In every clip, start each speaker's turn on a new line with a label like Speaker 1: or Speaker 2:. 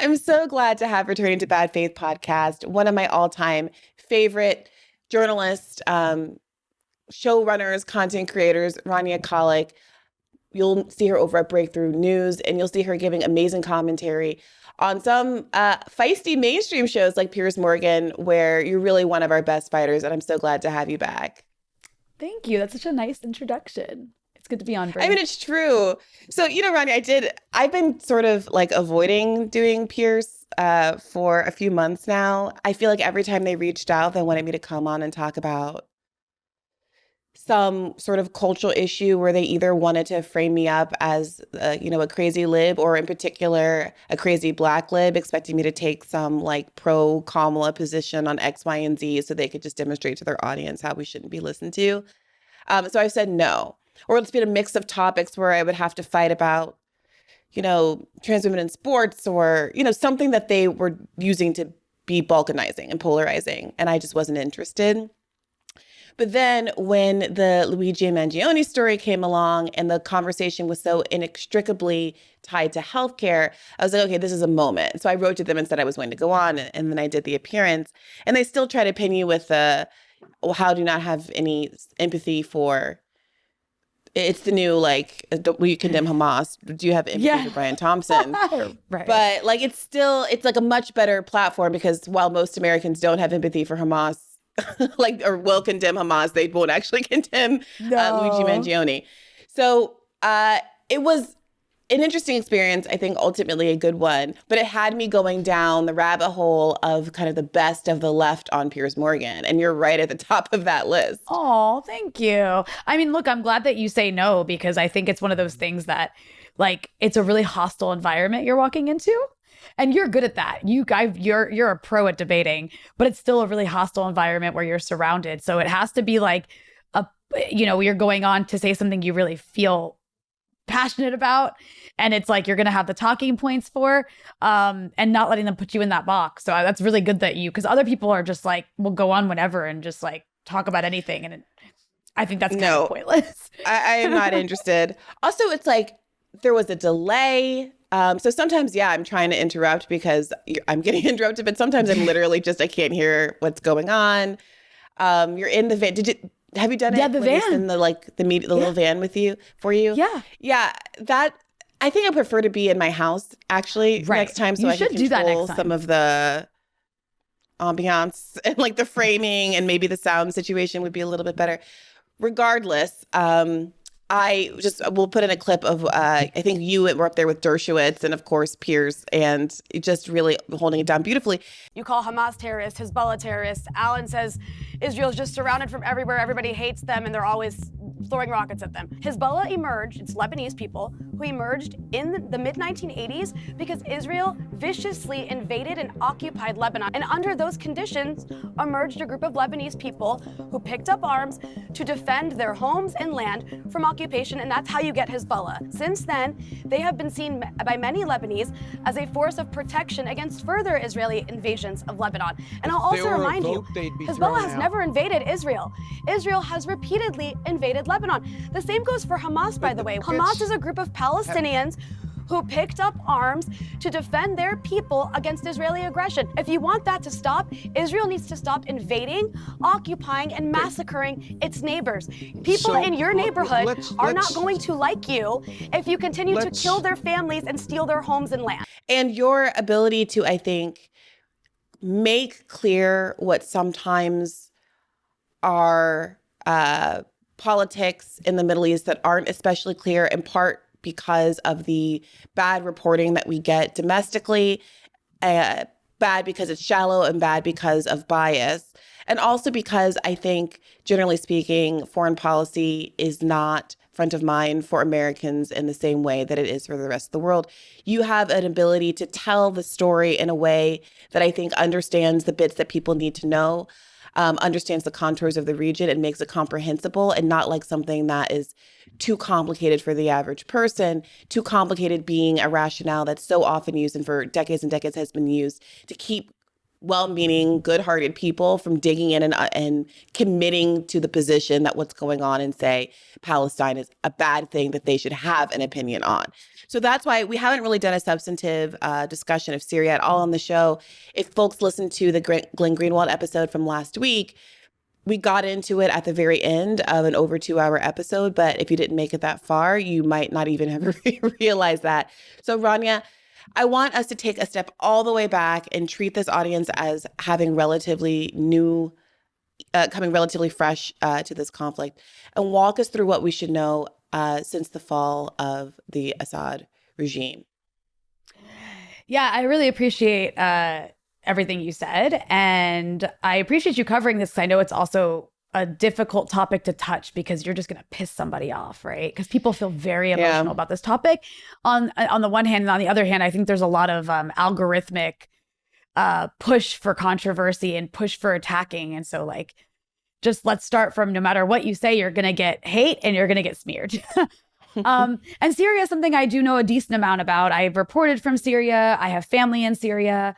Speaker 1: I'm so glad to have Returning to Bad Faith podcast, one of my all-time favorite journalists, showrunners, content creators, Rania Khalek. You'll see her over at Breakthrough News, and you'll see her giving amazing commentary on some feisty mainstream shows like Piers Morgan, where you're really one of our best fighters, and I'm so glad to have you back.
Speaker 2: Thank you. That's such a nice introduction. It's good to be on.
Speaker 1: I mean, it's true. So, Rania, I've been sort of like avoiding doing Piers for a few months now. I feel like every time they reached out, they wanted me to come on and talk about some sort of cultural issue where they either wanted to frame me up as, a crazy lib, or in particular, a crazy Black lib, expecting me to take some like pro Kamala position on X, Y, and Z so they could just demonstrate to their audience how we shouldn't be listened to. So I've said no. Or it's been a mix of topics where I would have to fight about, trans women in sports, or, something that they were using to be balkanizing and polarizing. And I just wasn't interested. But then when the Luigi Mangione story came along and the conversation was so inextricably tied to healthcare, I was like, okay, this is a moment. So I wrote to them and said I was going to go on, and then I did the appearance. And they still try to pin you with how do you not have any empathy for, it's the new, will you condemn Hamas? Do you have empathy for Brian Thompson?
Speaker 2: Right.
Speaker 1: But it's like a much better platform, because while most Americans don't have empathy for Hamas, or will condemn Hamas, they won't actually condemn Luigi Mangione. So it was an interesting experience, I think ultimately a good one, but it had me going down the rabbit hole of kind of the best of the left on Piers Morgan. And you're right at the top of that list.
Speaker 2: Oh, thank you. I mean, look, I'm glad that you say no, because I think it's one of those things that it's a really hostile environment you're walking into. And you're good at that. You're a pro at debating, but it's still a really hostile environment where you're surrounded. So it has to be you're going on to say something you really feel passionate about, and it's you're going to have the talking points for, and not letting them put you in that box. So that's really good that because other people are just will go on whenever and just talk about anything, and I think that's kind of pointless.
Speaker 1: I am not interested. Also, it's there was a delay. So sometimes, I'm trying to interrupt because I'm getting interrupted, but sometimes I'm literally I can't hear what's going on. You're in the van. Have you done it?
Speaker 2: Yeah, the van.
Speaker 1: In the little van for you?
Speaker 2: Yeah.
Speaker 1: Yeah. That, I think I prefer to be in my house actually next time, so I can control some of the ambiance and the framing, and maybe the sound situation would be a little bit better. Regardless, we'll put in a clip of, I think you were up there with Dershowitz and of course Piers, and just really holding it down beautifully.
Speaker 3: You call Hamas terrorists, Hezbollah terrorists. Alan says Israel's just surrounded from everywhere. Everybody hates them and they're always throwing rockets at them. Hezbollah emerged, it's Lebanese people, who emerged in the mid-1980s because Israel viciously invaded and occupied Lebanon. And under those conditions emerged a group of Lebanese people who picked up arms to defend their homes and land from occupation, and that's how you get Hezbollah. Since then, they have been seen by many Lebanese as a force of protection against further Israeli invasions of Lebanon. And I'll also remind you, Hezbollah has never invaded Israel. Israel has repeatedly invaded Lebanon. The same goes for Hamas, by the way. Hamas is a group of Palestinians who picked up arms to defend their people against Israeli aggression. If you want that to stop, Israel needs to stop invading, occupying, and massacring its neighbors. People in your neighborhood are not going to like you if you continue to kill their families and steal their homes and land.
Speaker 1: And your ability to, I think, make clear what sometimes are politics in the Middle East that aren't especially clear, in part because of the bad reporting that we get domestically, bad because it's shallow, and bad because of bias. And also because I think, generally speaking, foreign policy is not front of mind for Americans in the same way that it is for the rest of the world. You have an ability to tell the story in a way that I think understands the bits that people need to know, understands the contours of the region, and makes it comprehensible, and not like something that is too complicated for the average person, too complicated being a rationale that's so often used and for decades and decades has been used to keep well-meaning, good-hearted people from digging in and committing to the position that what's going on in, say, Palestine is a bad thing that they should have an opinion on. So that's why we haven't really done a substantive discussion of Syria at all on the show. If folks listen to the Glenn Greenwald episode from last week, we got into it at the very end of an over 2-hour episode, but if you didn't make it that far, you might not even have realized that. So Rania, I want us to take a step all the way back and treat this audience as having relatively new, coming relatively fresh to this conflict, and walk us through what we should know since the fall of the Assad regime.
Speaker 2: Yeah, I really appreciate everything you said. And I appreciate you covering this, because I know it's also a difficult topic to touch, because you're just going to piss somebody off, right? Because people feel very emotional about this topic on the one hand. And on the other hand, I think there's a lot of algorithmic push for controversy and push for attacking. And so like, just let's start from, no matter what you say, you're going to get hate and you're going to get smeared. And Syria is something I do know a decent amount about. I've reported from Syria. I have family in Syria.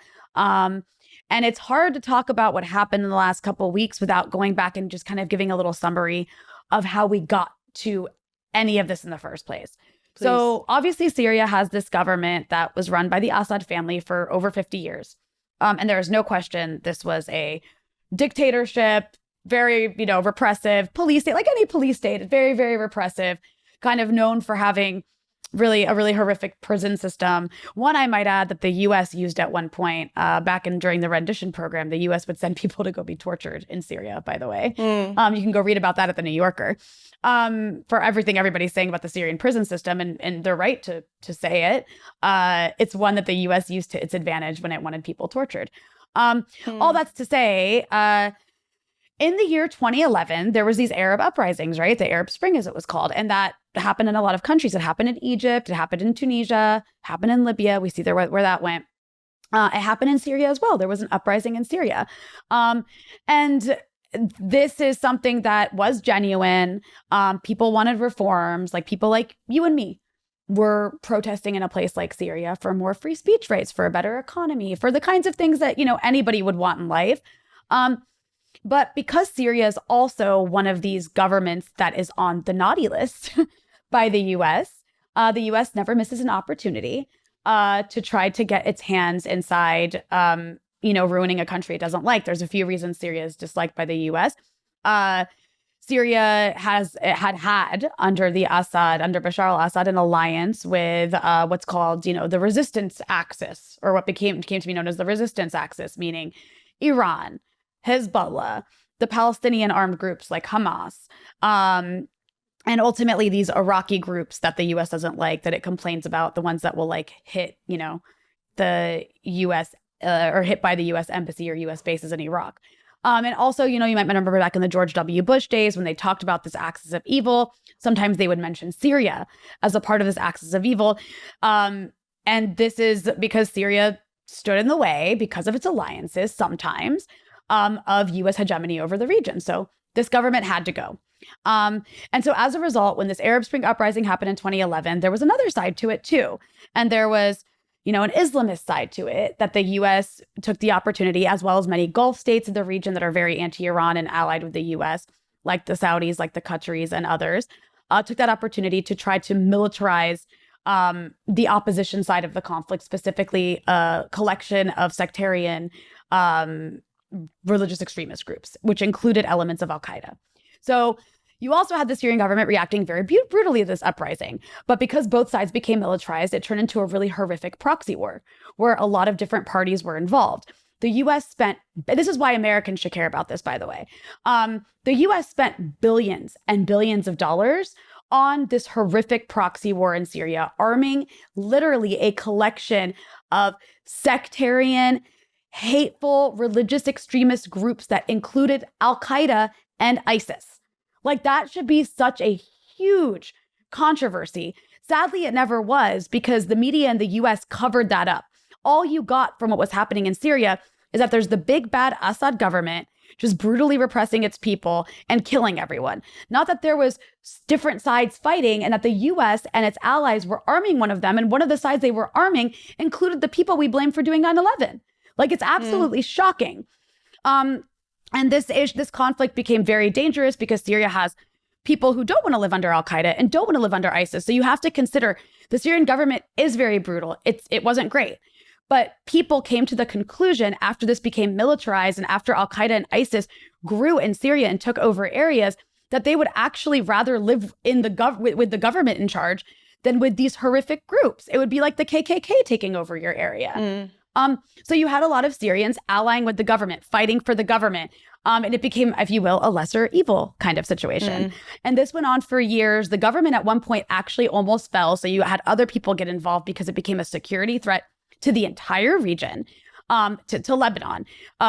Speaker 2: And it's hard to talk about what happened in the last couple of weeks without going back and just kind of giving a little summary of how we got to any of this in the first place. Please. So obviously Syria has this government that was run by the Assad family for over 50 years. And there is no question this was a dictatorship, very, repressive police state, like any police state, very, very repressive, kind of known for having a really horrific prison system. One, I might add, that the U.S. used at one point during the rendition program. The U.S. would send people to go be tortured in Syria, by the way. You can go read about that at the New Yorker. For everything everybody's saying about the Syrian prison system, and they're right to say it. It's one that the U.S. used to its advantage when it wanted people tortured. All that's to say, in the year 2011, there was these Arab uprisings, right? The Arab Spring, as it was called. And that happened in a lot of countries. It happened in Egypt. It happened in Tunisia. Happened in Libya. We see there where that went. It happened in Syria as well. There was an uprising in Syria. And this is something that was genuine. People wanted reforms. Like people like you and me were protesting in a place like Syria for more free speech rights, for a better economy, for the kinds of things that, anybody would want in life. But because Syria is also one of these governments that is on the naughty list by the U.S. Never misses an opportunity to try to get its hands inside, ruining a country it doesn't like. There's a few reasons Syria is disliked by the U.S. Syria had under Bashar al-Assad, an alliance with what's called, the resistance axis, or what came to be known as the resistance axis, meaning Iran, Hezbollah, the Palestinian armed groups like Hamas, and ultimately these Iraqi groups that the U.S. doesn't like, that it complains about, the ones that will hit, the U.S. Or hit by the U.S. embassy or U.S. bases in Iraq. And also, you might remember back in the George W. Bush days when they talked about this axis of evil, sometimes they would mention Syria as a part of this axis of evil. And this is because Syria stood in the way, because of its alliances sometimes, of U.S. hegemony over the region. So this government had to go. And so as a result, when this Arab Spring uprising happened in 2011, there was another side to it too. And there was, an Islamist side to it that the U.S. took the opportunity, as well as many Gulf states in the region that are very anti-Iran and allied with the U.S., like the Saudis, like the Qataris and others, took that opportunity to try to militarize the opposition side of the conflict, specifically a collection of sectarian religious extremist groups, which included elements of al-Qaeda. So you also had the Syrian government reacting very brutally to this uprising. But because both sides became militarized, it turned into a really horrific proxy war where a lot of different parties were involved. The U.S. spent, this is why Americans should care about this, by the way. The U.S. spent billions and billions of dollars on this horrific proxy war in Syria, arming literally a collection of sectarian, hateful religious extremist groups that included al-Qaeda and ISIS. That should be such a huge controversy. Sadly, it never was, because the media in the US covered that up. All you got from what was happening in Syria is that there's the big bad Assad government just brutally repressing its people and killing everyone. Not that there was different sides fighting, and that the US and its allies were arming one of them, and one of the sides they were arming included the people we blame for doing 9/11. Like, it's absolutely shocking. And this conflict became very dangerous because Syria has people who don't want to live under al-Qaeda and don't want to live under ISIS. So you have to consider the Syrian government is very brutal. It wasn't great. But people came to the conclusion after this became militarized and after al-Qaeda and ISIS grew in Syria and took over areas that they would actually rather live in with the government in charge than with these horrific groups. It would be like the KKK taking over your area. So you had a lot of Syrians allying with the government, fighting for the government. And it became, if you will, a lesser evil kind of situation. And this went on for years. The government at one point actually almost fell. So you had other people get involved because it became a security threat to the entire region, to Lebanon.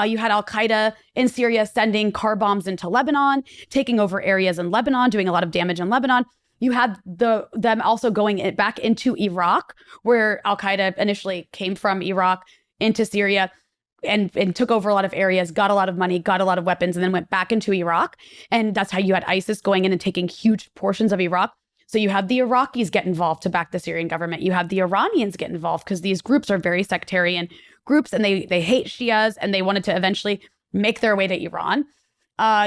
Speaker 2: You had al-Qaeda in Syria sending car bombs into Lebanon, taking over areas in Lebanon, doing a lot of damage in Lebanon. You had them also going back into Iraq, where al-Qaeda initially came from Iraq into Syria and took over a lot of areas, got a lot of money, got a lot of weapons, and then went back into Iraq. And that's how you had ISIS going in and taking huge portions of Iraq. So you had the Iraqis get involved to back the Syrian government. You have the Iranians get involved because these groups are very sectarian groups and they hate Shias and they wanted to eventually make their way to Iran.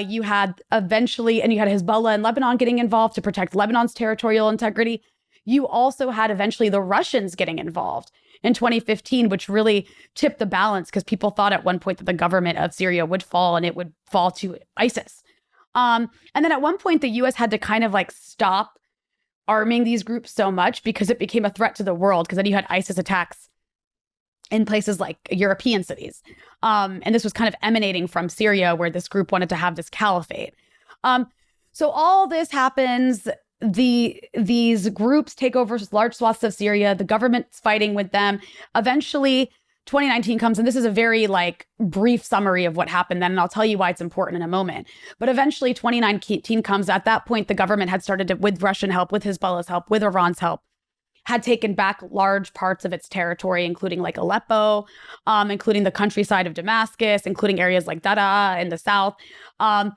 Speaker 2: You had Hezbollah in Lebanon getting involved to protect Lebanon's territorial integrity. You also had eventually the Russians getting involved in 2015, which really tipped the balance because people thought at one point that the government of Syria would fall and it would fall to ISIS. And then at one point, the U.S. had to kind of like stop arming these groups so much because it became a threat to the world, because then you had ISIS attacks in places like European cities. And this was kind of emanating from Syria, where this group wanted to have this caliphate. So all this happens. These groups take over large swaths of Syria. The government's fighting with them. Eventually, 2019 comes, and this is a very like brief summary of what happened then, and I'll tell you why it's important in a moment. But eventually, 2019 comes. At that point, the government had started to, with Russian help, with Hezbollah's help, with Iran's help, had taken back large parts of its territory, including like Aleppo, including the countryside of Damascus, including areas like Daraa in the south, and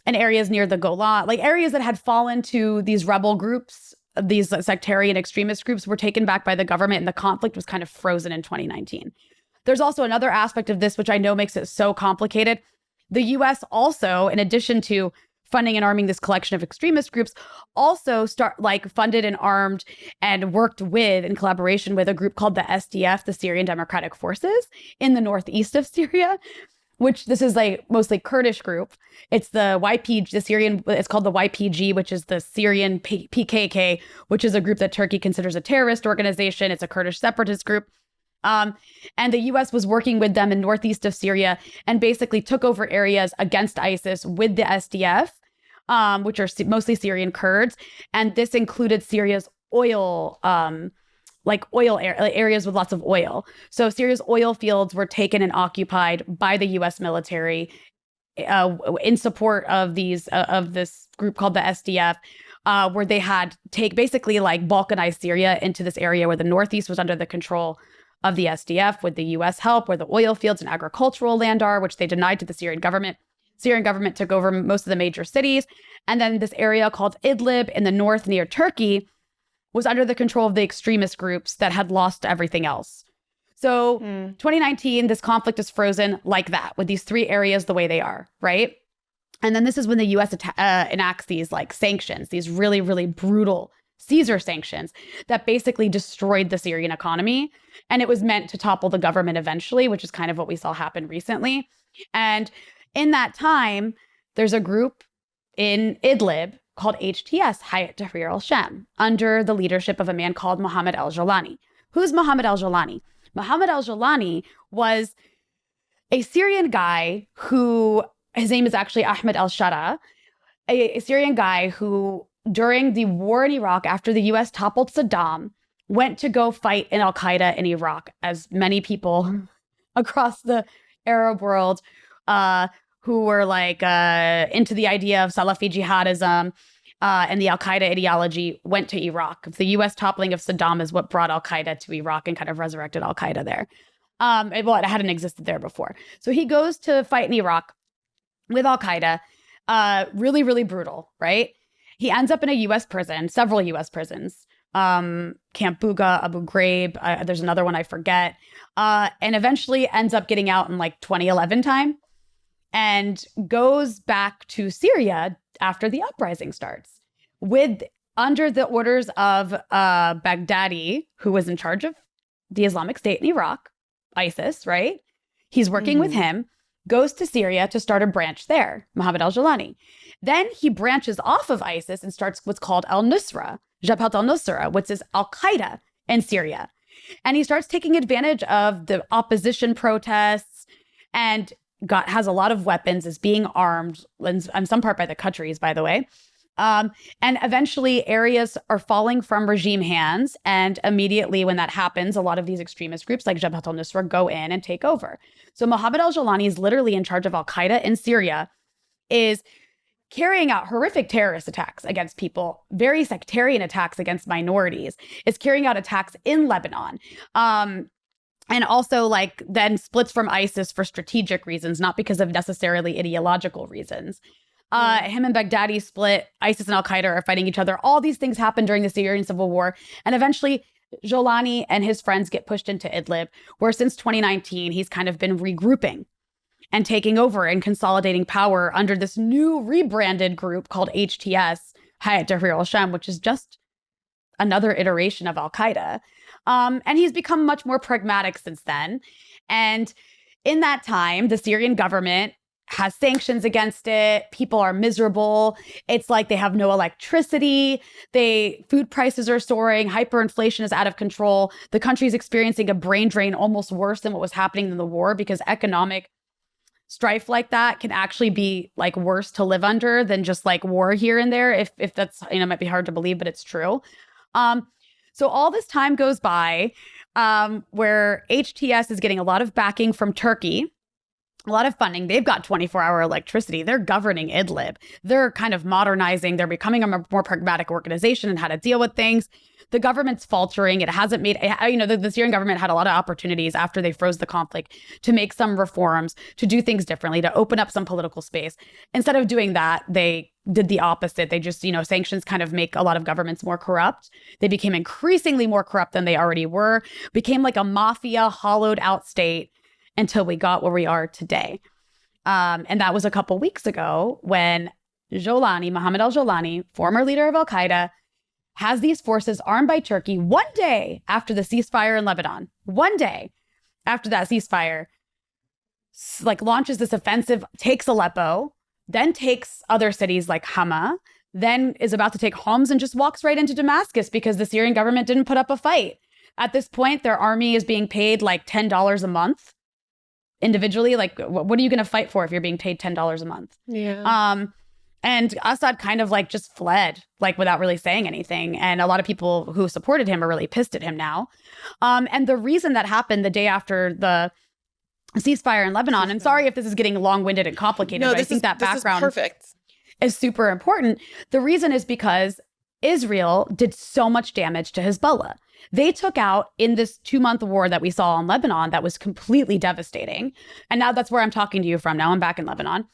Speaker 2: areas near the Golan, like areas that had fallen to these rebel groups. These sectarian extremist groups were taken back by the government, and the conflict was kind of frozen in 2019. There's also another aspect of this, which I know makes it so complicated. The U.S. also, in addition to funding and arming this collection of extremist groups, also funded and armed and worked with, in collaboration with, a group called the SDF, the Syrian Democratic Forces, in the northeast of Syria, which this is like mostly Kurdish group. It's the YPG, it's called the YPG, which is the Syrian PKK, which is a group that Turkey considers a terrorist organization. It's a Kurdish separatist group. And the U.S. was working with them in northeast of Syria and basically took over areas against ISIS with the SDF, which are mostly Syrian Kurds. And this included Syria's oil areas with lots of oil. So Syria's oil fields were taken and occupied by the U.S. military in support of this group called the SDF, where they had basically like balkanized Syria into this area where the northeast was under the control of the SDF with the U.S. help, where the oil fields and agricultural land are, which they denied to the Syrian government. Syrian government took over most of the major cities. And then this area called Idlib in the north near Turkey was under the control of the extremist groups that had lost everything else. So 2019, this conflict is frozen like that, with these three areas the way they are, right? And then this is when the U.S. enacts these like sanctions, these really, really brutal Caesar sanctions that basically destroyed the Syrian economy. And it was meant to topple the government eventually, which is kind of what we saw happen recently. And in that time, there's a group in Idlib called HTS, Hayat Tahrir al-Sham, under the leadership of a man called Mohammed al-Jolani. Who's Mohammed al-Jolani? Mohammed al-Jolani was a Syrian guy who, his name is actually Ahmed al-Shara, a Syrian guy who, during the war in Iraq, after the U.S. toppled Saddam, went to go fight in al-Qaeda in Iraq, as many people across the Arab world who were like into the idea of Salafi jihadism and the al-Qaeda ideology went to Iraq. The U.S. toppling of Saddam is what brought al-Qaeda to Iraq and kind of resurrected al-Qaeda there. It hadn't existed there before. So he goes to fight in Iraq with al-Qaeda. Really, really brutal, right? He ends up in a U.S. prison, several U.S. prisons, Camp Buga, Abu Ghraib. There's another one I forget. And eventually ends up getting out in like 2011 time and goes back to Syria after the uprising starts under the orders of Baghdadi, who was in charge of the Islamic State in Iraq, ISIS, right? He's working with him, goes to Syria to start a branch there, Mohammed al-Jolani. Then he branches off of ISIS and starts what's called al-Nusra, Jabhat al-Nusra, which is al-Qaeda in Syria. And he starts taking advantage of the opposition protests and has a lot of weapons, is being armed, in some part by the Qataris, by the way. And eventually areas are falling from regime hands. And immediately when that happens, a lot of these extremist groups like Jabhat al-Nusra go in and take over. So Mohammed al-Jolani is literally in charge of al-Qaeda in Syria, is carrying out horrific terrorist attacks against people, very sectarian attacks against minorities, is carrying out attacks in Lebanon. And also like then splits from ISIS for strategic reasons, not because of necessarily ideological reasons. Him and Baghdadi split. ISIS and al-Qaeda are fighting each other. All these things happen during the Syrian Civil War. And eventually Jolani and his friends get pushed into Idlib, where since 2019, he's kind of been regrouping and taking over and consolidating power under this new rebranded group called HTS, Hayat Tahrir al-Sham, which is just another iteration of al-Qaeda. And he's become much more pragmatic since then. And in that time, the Syrian government has sanctions against it. People are miserable. It's like they have no electricity. Food prices are soaring. Hyperinflation is out of control. The country is experiencing a brain drain almost worse than what was happening in the war, because economic strife like that can actually be like worse to live under than just like war here and there. If that's, might be hard to believe, but it's true. So all this time goes by where HTS is getting a lot of backing from Turkey, a lot of funding. They've got 24-hour electricity. They're governing Idlib. They're kind of modernizing. They're becoming a more pragmatic organization and how to deal with things. The government's faltering. It hasn't made, the Syrian government had a lot of opportunities after they froze the conflict to make some reforms, to do things differently, to open up some political space. Instead of doing that, they did the opposite. They just, sanctions kind of make a lot of governments more corrupt. They became increasingly more corrupt than they already were, became like a mafia, hollowed out state until we got where we are today. And that was a couple weeks ago when Mohammed al-Jolani, former leader of al-Qaeda, has these forces armed by Turkey one day after the ceasefire in Lebanon. One day after that ceasefire, launches this offensive, takes Aleppo, then takes other cities like Hama, then is about to take Homs and just walks right into Damascus because the Syrian government didn't put up a fight. At this point, their army is being paid like $10 a month individually. Like, what are you going to fight for if you're being paid $10 a month?
Speaker 1: Yeah.
Speaker 2: And Assad kind of just fled, without really saying anything. And a lot of people who supported him are really pissed at him now. And the reason that happened the day after the ceasefire in Lebanon, and sorry if this is getting long-winded and complicated, but I think that background is super important. The reason is because Israel did so much damage to Hezbollah. They took out, in this 2-month war that we saw in Lebanon that was completely devastating. And now that's where I'm talking to you from. Now I'm back in Lebanon.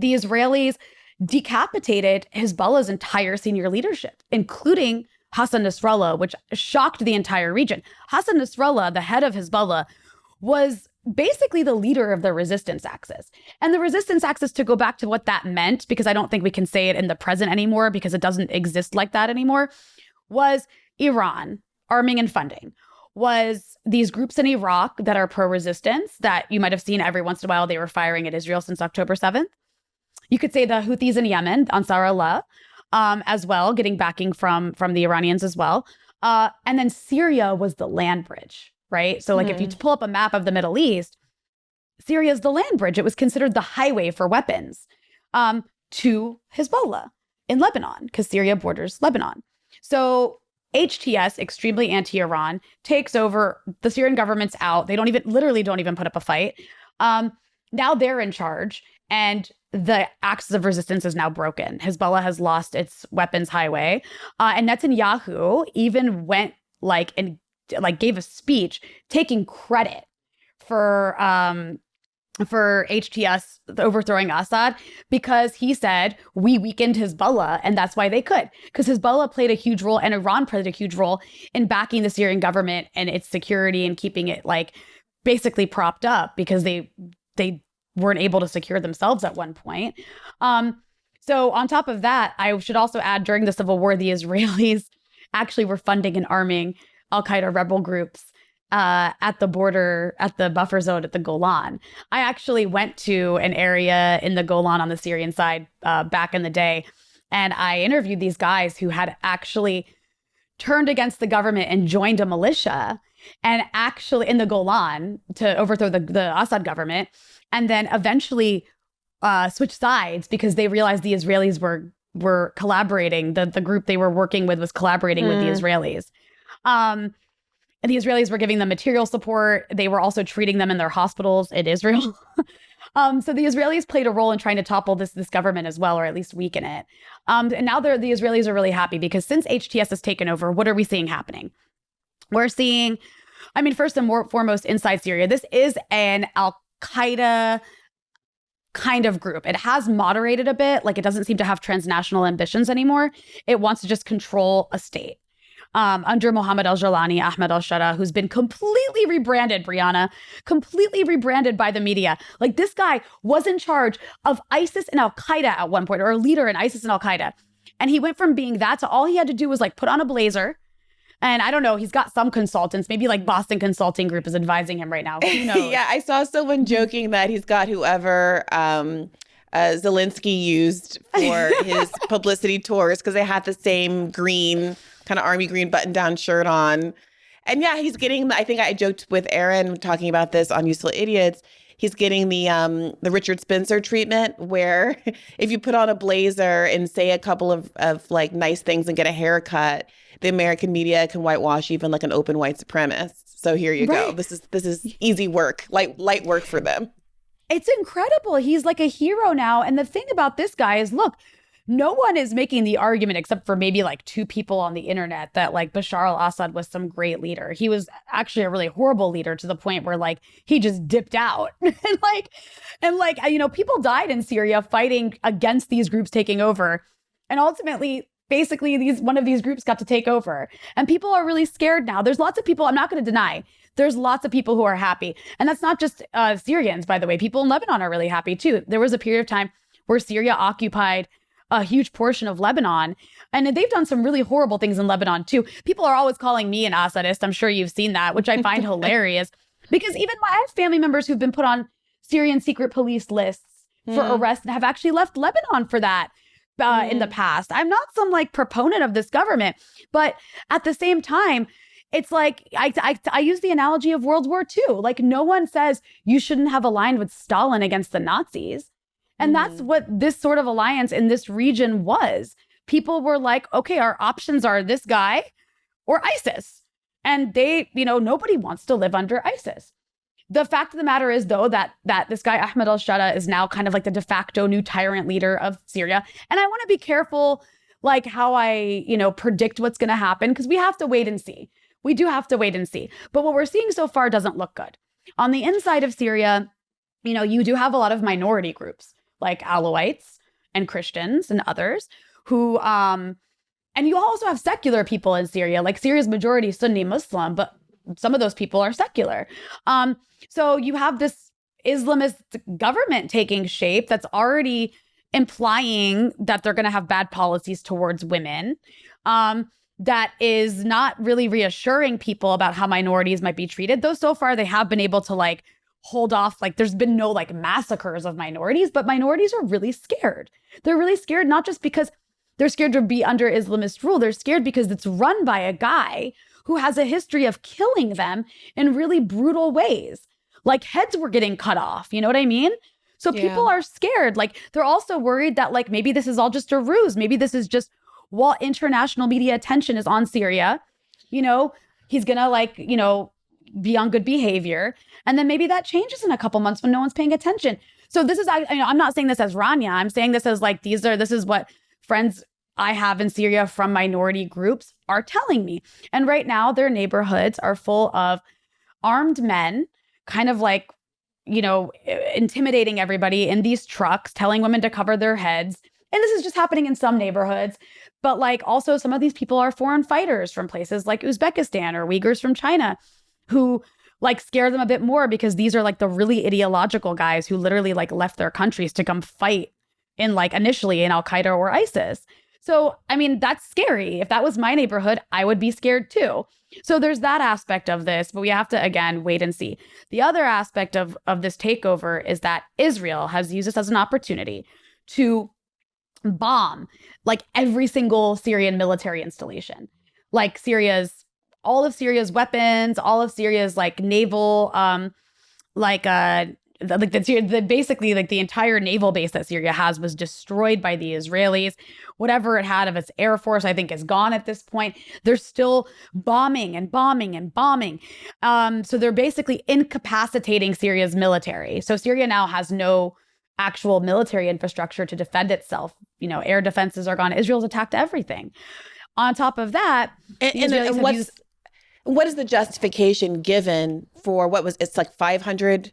Speaker 2: The Israelis decapitated Hezbollah's entire senior leadership, including Hassan Nasrallah, which shocked the entire region. Hassan Nasrallah, the head of Hezbollah, was basically the leader of the resistance axis. And the resistance axis, to go back to what that meant, because I don't think we can say it in the present anymore because it doesn't exist like that anymore, was Iran arming and funding, was these groups in Iraq that are pro-resistance that you might have seen every once in a while. They were firing at Israel since October 7th. You could say the Houthis in Yemen, Ansar Allah, as well, getting backing from the Iranians as well. And then Syria was the land bridge, right? So if you pull up a map of the Middle East, Syria is the land bridge. It was considered the highway for weapons to Hezbollah in Lebanon, because Syria borders Lebanon. So HTS, extremely anti-Iran, takes over. The Syrian government's out. They don't even put up a fight. Now they're in charge, and the axis of resistance is now broken. Hezbollah has lost its weapons highway. And Netanyahu even went gave a speech taking credit for for HTS overthrowing Assad, because he said we weakened Hezbollah, and that's why they could. Because Hezbollah played a huge role, and Iran played a huge role in backing the Syrian government and its security and keeping it like basically propped up, because they weren't able to secure themselves at one point. So on top of that, I should also add, during the Civil War, the Israelis actually were funding and arming al-Qaeda rebel groups at the border, at the buffer zone at the Golan. I actually went to an area in the Golan on the Syrian side back in the day, and I interviewed these guys who had actually turned against the government and joined a militia, and actually in the Golan to overthrow the Assad government, and then eventually switched sides because they realized the Israelis were collaborating. The group they were working with was collaborating with the Israelis. And the Israelis were giving them material support. They were also treating them in their hospitals in Israel. So the Israelis played a role in trying to topple this government as well, or at least weaken it. And now the Israelis are really happy, because since HTS has taken over, what are we seeing happening? We're seeing, I mean, first and foremost, inside Syria, this is an al-Qaeda kind of group. It has moderated a bit. Like, it doesn't seem to have transnational ambitions anymore. It wants to just control a state. Under Mohammed al-Jolani, Ahmed al-Shara, who's been completely rebranded, Brianna, completely rebranded by the media. Like, this guy was in charge of ISIS and al-Qaeda at one point, or a leader in ISIS and al-Qaeda. And he went from being that to all he had to do was like put on a blazer. And I don't know, he's got some consultants, maybe like Boston Consulting Group is advising him right now. Who knows?
Speaker 1: Yeah, I saw someone joking that he's got whoever Zelensky used for his publicity tours, because they had the same green, kind of army green button-down shirt on. And yeah, he's getting, I think I joked with Aaron talking about this on Useful Idiots, he's getting the Richard Spencer treatment, where if you put on a blazer and say a couple of like nice things and get a haircut, the American media can whitewash even like an open white supremacist. So here you go. This is easy work, light work for them.
Speaker 2: It's incredible. He's like a hero now. And the thing about this guy is, look, no one is making the argument, except for maybe like two people on the internet, that like Bashar al-Assad was some great leader. He was actually a really horrible leader, to the point where like he just dipped out. and you know, people died in Syria fighting against these groups taking over. And ultimately, basically, one of these groups got to take over. And people are really scared now. There's lots of people, I'm not going to deny, there's lots of people who are happy. And that's not just Syrians, by the way. People in Lebanon are really happy too. There was a period of time where Syria occupied a huge portion of Lebanon. And they've done some really horrible things in Lebanon too. People are always calling me an Assadist. I'm sure you've seen that, which I find hilarious. Because even I have family members who've been put on Syrian secret police lists for arrest and have actually left Lebanon for that in the past. I'm not some like proponent of this government, but at the same time, it's like, I use the analogy of World War II. Like, no one says you shouldn't have aligned with Stalin against the Nazis. And that's what this sort of alliance in this region was. People were like, okay, our options are this guy or ISIS. And they, you know, nobody wants to live under ISIS. The fact of the matter is, though, that this guy, Ahmed al-Shara, is now kind of like the de facto new tyrant leader of Syria. And I want to be careful, like, how I, you know, predict what's going to happen, because we have to wait and see. We do have to wait and see. But what we're seeing so far doesn't look good. On the inside of Syria, you know, you do have a lot of minority groups, like Alawites and Christians and others who, and you also have secular people in Syria. Like, Syria's majority Sunni Muslim, but some of those people are secular. So you have this Islamist government taking shape that's already implying that they're going to have bad policies towards women, that is not really reassuring people about how minorities might be treated. Though so far they have been able to like hold off, like there's been no like massacres of minorities, but minorities are really scared. They're really scared, not just because they're scared to be under Islamist rule. They're scared because it's run by a guy who has a history of killing them in really brutal ways. Like, heads were getting cut off. You know what I mean? So people are scared. Like, they're also worried that like maybe this is all just a ruse. Maybe this is just, while international media attention is on Syria, you know, he's gonna like, you know, be on good behavior. And then maybe that changes in a couple months when no one's paying attention. So this is, you know, I'm not saying this as Rania. I'm saying this as like, this is what friends I have in Syria from minority groups are telling me. And right now their neighborhoods are full of armed men, kind of like, you know, intimidating everybody in these trucks, telling women to cover their heads. And this is just happening in some neighborhoods. But like also some of these people are foreign fighters from places like Uzbekistan or Uyghurs from China who like scare them a bit more because these are like the really ideological guys who literally like left their countries to come fight in like initially in al-Qaeda or ISIS. So, I mean, that's scary. If that was my neighborhood, I would be scared too. So there's that aspect of this, but we have to, again, wait and see. The other aspect of this takeover is that Israel has used this as an opportunity to bomb like every single Syrian military installation, like all of Syria's weapons, all of Syria's like naval, basically like the entire naval base that Syria has was destroyed by the Israelis. Whatever it had of its air force, I think, is gone at this point. They're still bombing and bombing and bombing. So they're basically incapacitating Syria's military. So Syria now has no actual military infrastructure to defend itself. You know, air defenses are gone. Israel's attacked everything. On top of that,
Speaker 1: what is the justification given for it's like 500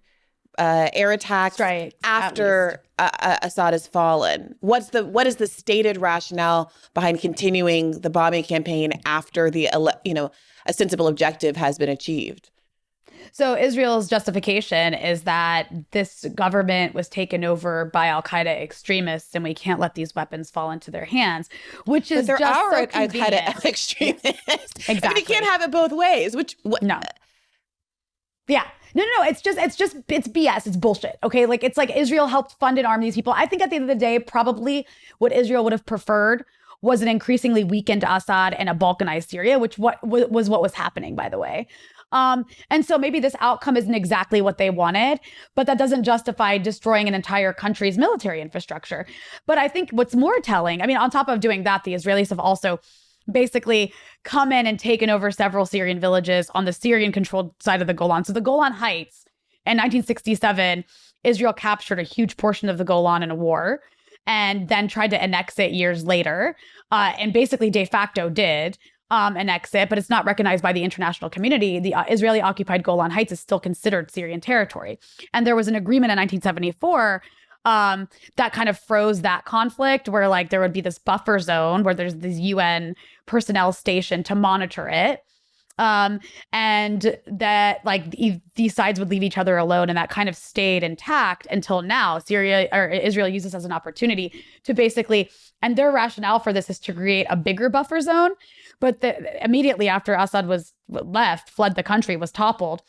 Speaker 1: air attacks after Assad has fallen? What is the stated rationale behind continuing the bombing campaign after a sensible objective has been achieved?
Speaker 2: So Israel's justification is that this government was taken over by al-Qaeda extremists and we can't let these weapons fall into their hands, which is just so convenient.
Speaker 1: Al-Qaeda extremists.
Speaker 2: Exactly.
Speaker 1: I mean, you can't have it both ways.
Speaker 2: No. Yeah. No. It's BS. It's bullshit. Okay. Like, it's like Israel helped fund and arm these people. I think at the end of the day, probably what Israel would have preferred was an increasingly weakened Assad and a balkanized Syria, which was what was happening, by the way. And so maybe this outcome isn't exactly what they wanted, but that doesn't justify destroying an entire country's military infrastructure. But I think what's more telling, I mean, on top of doing that, the Israelis have also basically come in and taken over several Syrian villages on the Syrian-controlled side of the Golan. So the Golan Heights, in 1967, Israel captured a huge portion of the Golan in a war and then tried to annex it years later, and basically de facto did. Annex it, but it's not recognized by the international community. The Israeli-occupied Golan Heights is still considered Syrian territory. And there was an agreement in 1974 that kind of froze that conflict, where like there would be this buffer zone where there's these UN personnel stationed to monitor it. And that like these sides would leave each other alone, and that kind of stayed intact until now. Israel uses this as an opportunity to basically, and their rationale for this is to create a bigger buffer zone. But immediately after Assad fled the country, was toppled,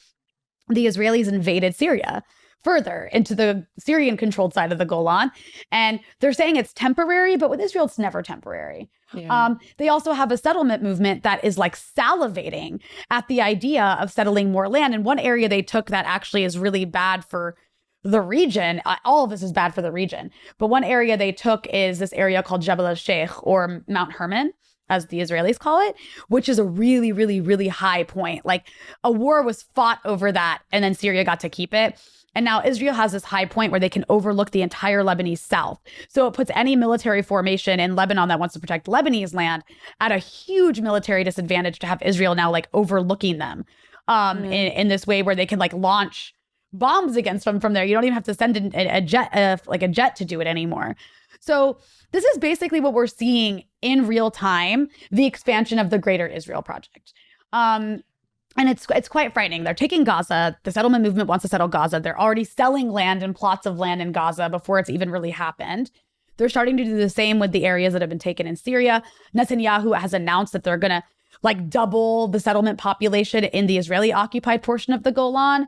Speaker 2: the Israelis invaded Syria further into the Syrian-controlled side of the Golan. And they're saying it's temporary, but with Israel, it's never temporary. Yeah. They also have a settlement movement that is like salivating at the idea of settling more land. And one area they took that actually is really bad for the region, all of this is bad for the region, but one area they took is this area called Jebel al-Sheikh, or Mount Hermon, as the Israelis call it, which is a really, really, really high point. Like a war was fought over that, and then Syria got to keep it. And now Israel has this high point where they can overlook the entire Lebanese south. So it puts any military formation in Lebanon that wants to protect Lebanese land at a huge military disadvantage to have Israel now like overlooking them in this way where they can like launch bombs against them from there. You don't even have to send a jet to do it anymore. So this is basically what we're seeing in real time, the expansion of the Greater Israel Project. And it's quite frightening. They're taking Gaza. The settlement movement wants to settle Gaza. They're already selling land and plots of land in Gaza before it's even really happened. They're starting to do the same with the areas that have been taken in Syria. Netanyahu has announced that they're going to like double the settlement population in the Israeli occupied portion of the Golan.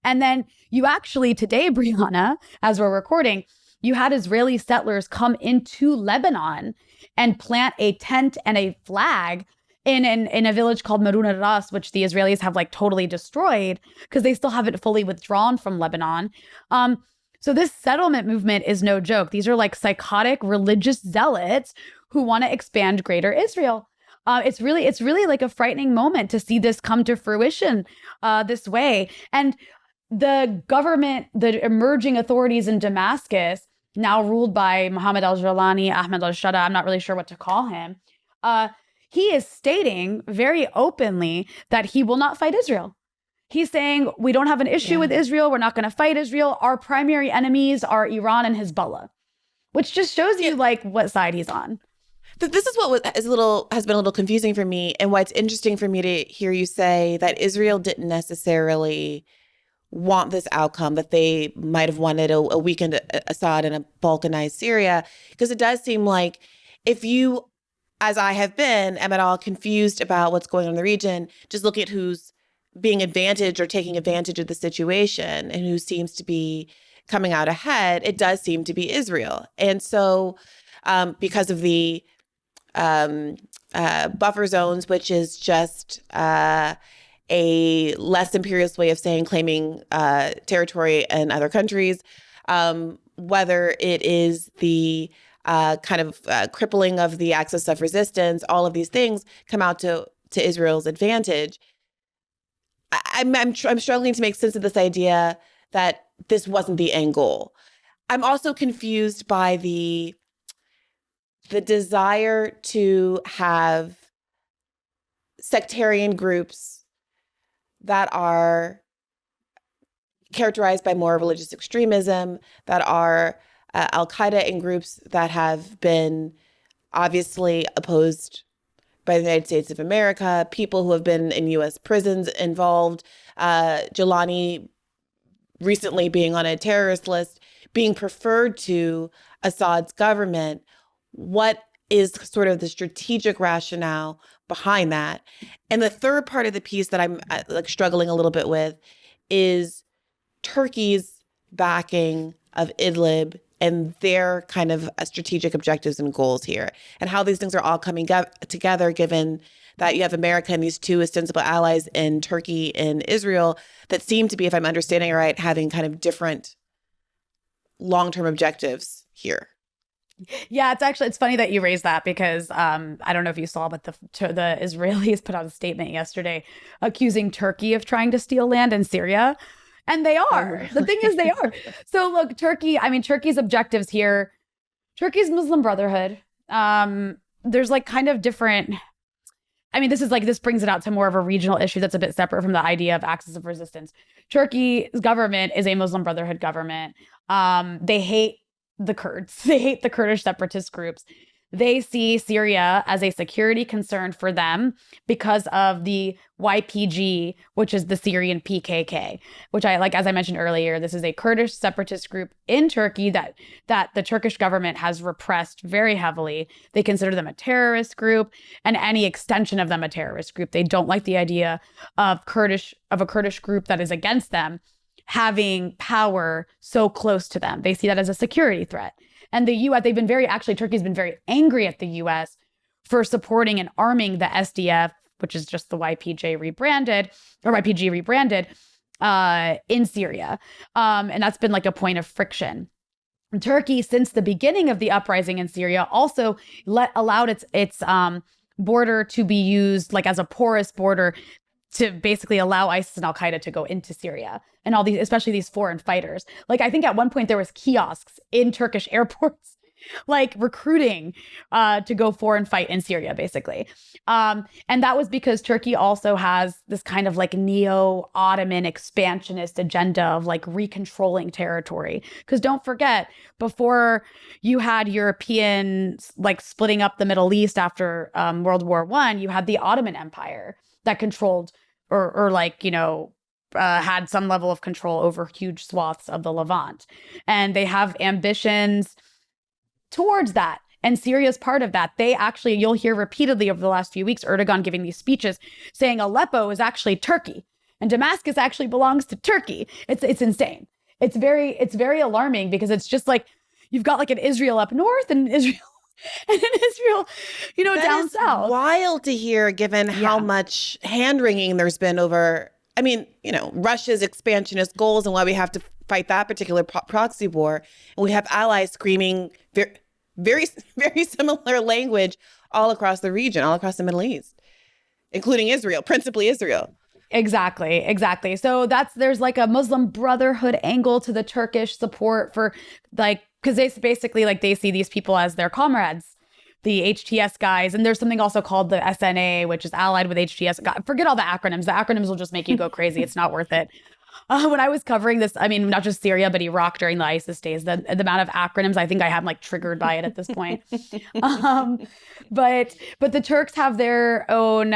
Speaker 2: And then you actually today, Brianna, as we're recording, you had Israeli settlers come into Lebanon and plant a tent and a flag in a village called Marun al-Ras, which the Israelis have like totally destroyed because they still haven't fully withdrawn from Lebanon. So this settlement movement is no joke. These are like psychotic religious zealots who want to expand Greater Israel. It's really like a frightening moment to see this come to fruition this way. And the government, the emerging authorities in Damascus, now ruled by Mohammed al-Jolani, Ahmed al-Shada, I'm not really sure what to call him, he is stating very openly that he will not fight Israel. He's saying we don't have an issue with Israel. We're not going to fight Israel. Our primary enemies are Iran and Hezbollah, which just shows you like what side he's on.
Speaker 1: This is what has been a little confusing for me, and why it's interesting for me to hear you say that Israel didn't necessarily want this outcome, that they might have wanted a weakened Assad and a balkanized Syria, because it does seem like if you, as I have been, am at all confused about what's going on in the region, just look at who's being advantaged or taking advantage of the situation and who seems to be coming out ahead, it does seem to be Israel. And so because of the buffer zones, which is just a less imperialist way of saying claiming territory in other countries, whether it is the kind of crippling of the axis of resistance, all of these things come out to Israel's advantage. I'm struggling to make sense of this idea that this wasn't the end goal. I'm also confused by the desire to have sectarian groups that are characterized by more religious extremism, that are al-Qaeda and groups that have been obviously opposed by the United States of America, people who have been in U.S. prisons involved, al-Jolani recently being on a terrorist list, being preferred to Assad's government. What is sort of the strategic rationale behind that? And the third part of the piece that I'm like struggling a little bit with is Turkey's backing of Idlib and their kind of strategic objectives and goals here, and how these things are all coming together, given that you have America and these two ostensible allies in Turkey and Israel that seem to be, if I'm understanding it right, having kind of different long-term objectives here.
Speaker 2: Yeah, it's funny that you raised that, because I don't know if you saw, but the Israelis put out a statement yesterday accusing Turkey of trying to steal land in Syria. And they are. The thing is, they are. So look, Turkey's objectives here, Turkey's Muslim Brotherhood. There's like kind of different, this brings it out to more of a regional issue that's a bit separate from the idea of axis of resistance. Turkey's government is a Muslim Brotherhood government. They hate the Kurds. They hate the Kurdish separatist groups. They see Syria as a security concern for them because of the YPG, which is the Syrian PKK, which as I mentioned earlier, this is a Kurdish separatist group in Turkey that the Turkish government has repressed very heavily. They consider them a terrorist group, and any extension of them a terrorist group. They don't like the idea of a Kurdish group that is against them having power so close to them. They see that as a security threat. And the U.S., Turkey's been very angry at the U.S. for supporting and arming the SDF, which is just the YPG rebranded, in Syria. And that's been like a point of friction. Turkey, since the beginning of the uprising in Syria, also allowed its border to be used like as a porous border to basically allow ISIS and al-Qaeda to go into Syria, and all these, especially these foreign fighters. Like, I think at one point there was kiosks in Turkish airports, like recruiting to go foreign fight in Syria, basically. And that was because Turkey also has this kind of like neo-Ottoman expansionist agenda of like recontrolling territory. Because don't forget, before you had Europeans like splitting up the Middle East after World War I, you had the Ottoman Empire that controlled had some level of control over huge swaths of the Levant. And they have ambitions towards that. And Syria's part of that. You'll hear repeatedly over the last few weeks, Erdogan giving these speeches saying Aleppo is actually Turkey and Damascus actually belongs to Turkey. It's insane. It's very alarming, because it's just like you've got like an Israel up north and Israel and in Israel,
Speaker 1: that
Speaker 2: down south.
Speaker 1: Wild to hear, given how much hand-wringing there's been over, Russia's expansionist goals and why we have to fight that particular proxy war. And we have allies screaming very, very, very similar language all across the region, all across the Middle East, including Israel, principally Israel.
Speaker 2: Exactly. So there's like a Muslim Brotherhood angle to the Turkish support for like, because they basically they see these people as their comrades. the HTS guys, and there's something also called the SNA, which is allied with HTS. God, forget all the acronyms. The acronyms will just make you go crazy. It's not worth it. When I was covering this, I mean, not just Syria, but Iraq during the ISIS days, the amount of acronyms, I think I am like triggered by it at this point. But the Turks have their own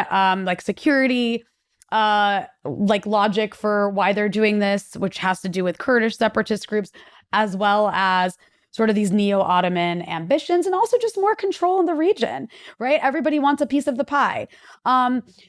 Speaker 2: like security like logic for why they're doing this, which has to do with Kurdish separatist groups, as well as sort of these neo-Ottoman ambitions, and also just more control in the region, right? Everybody wants a piece of the pie.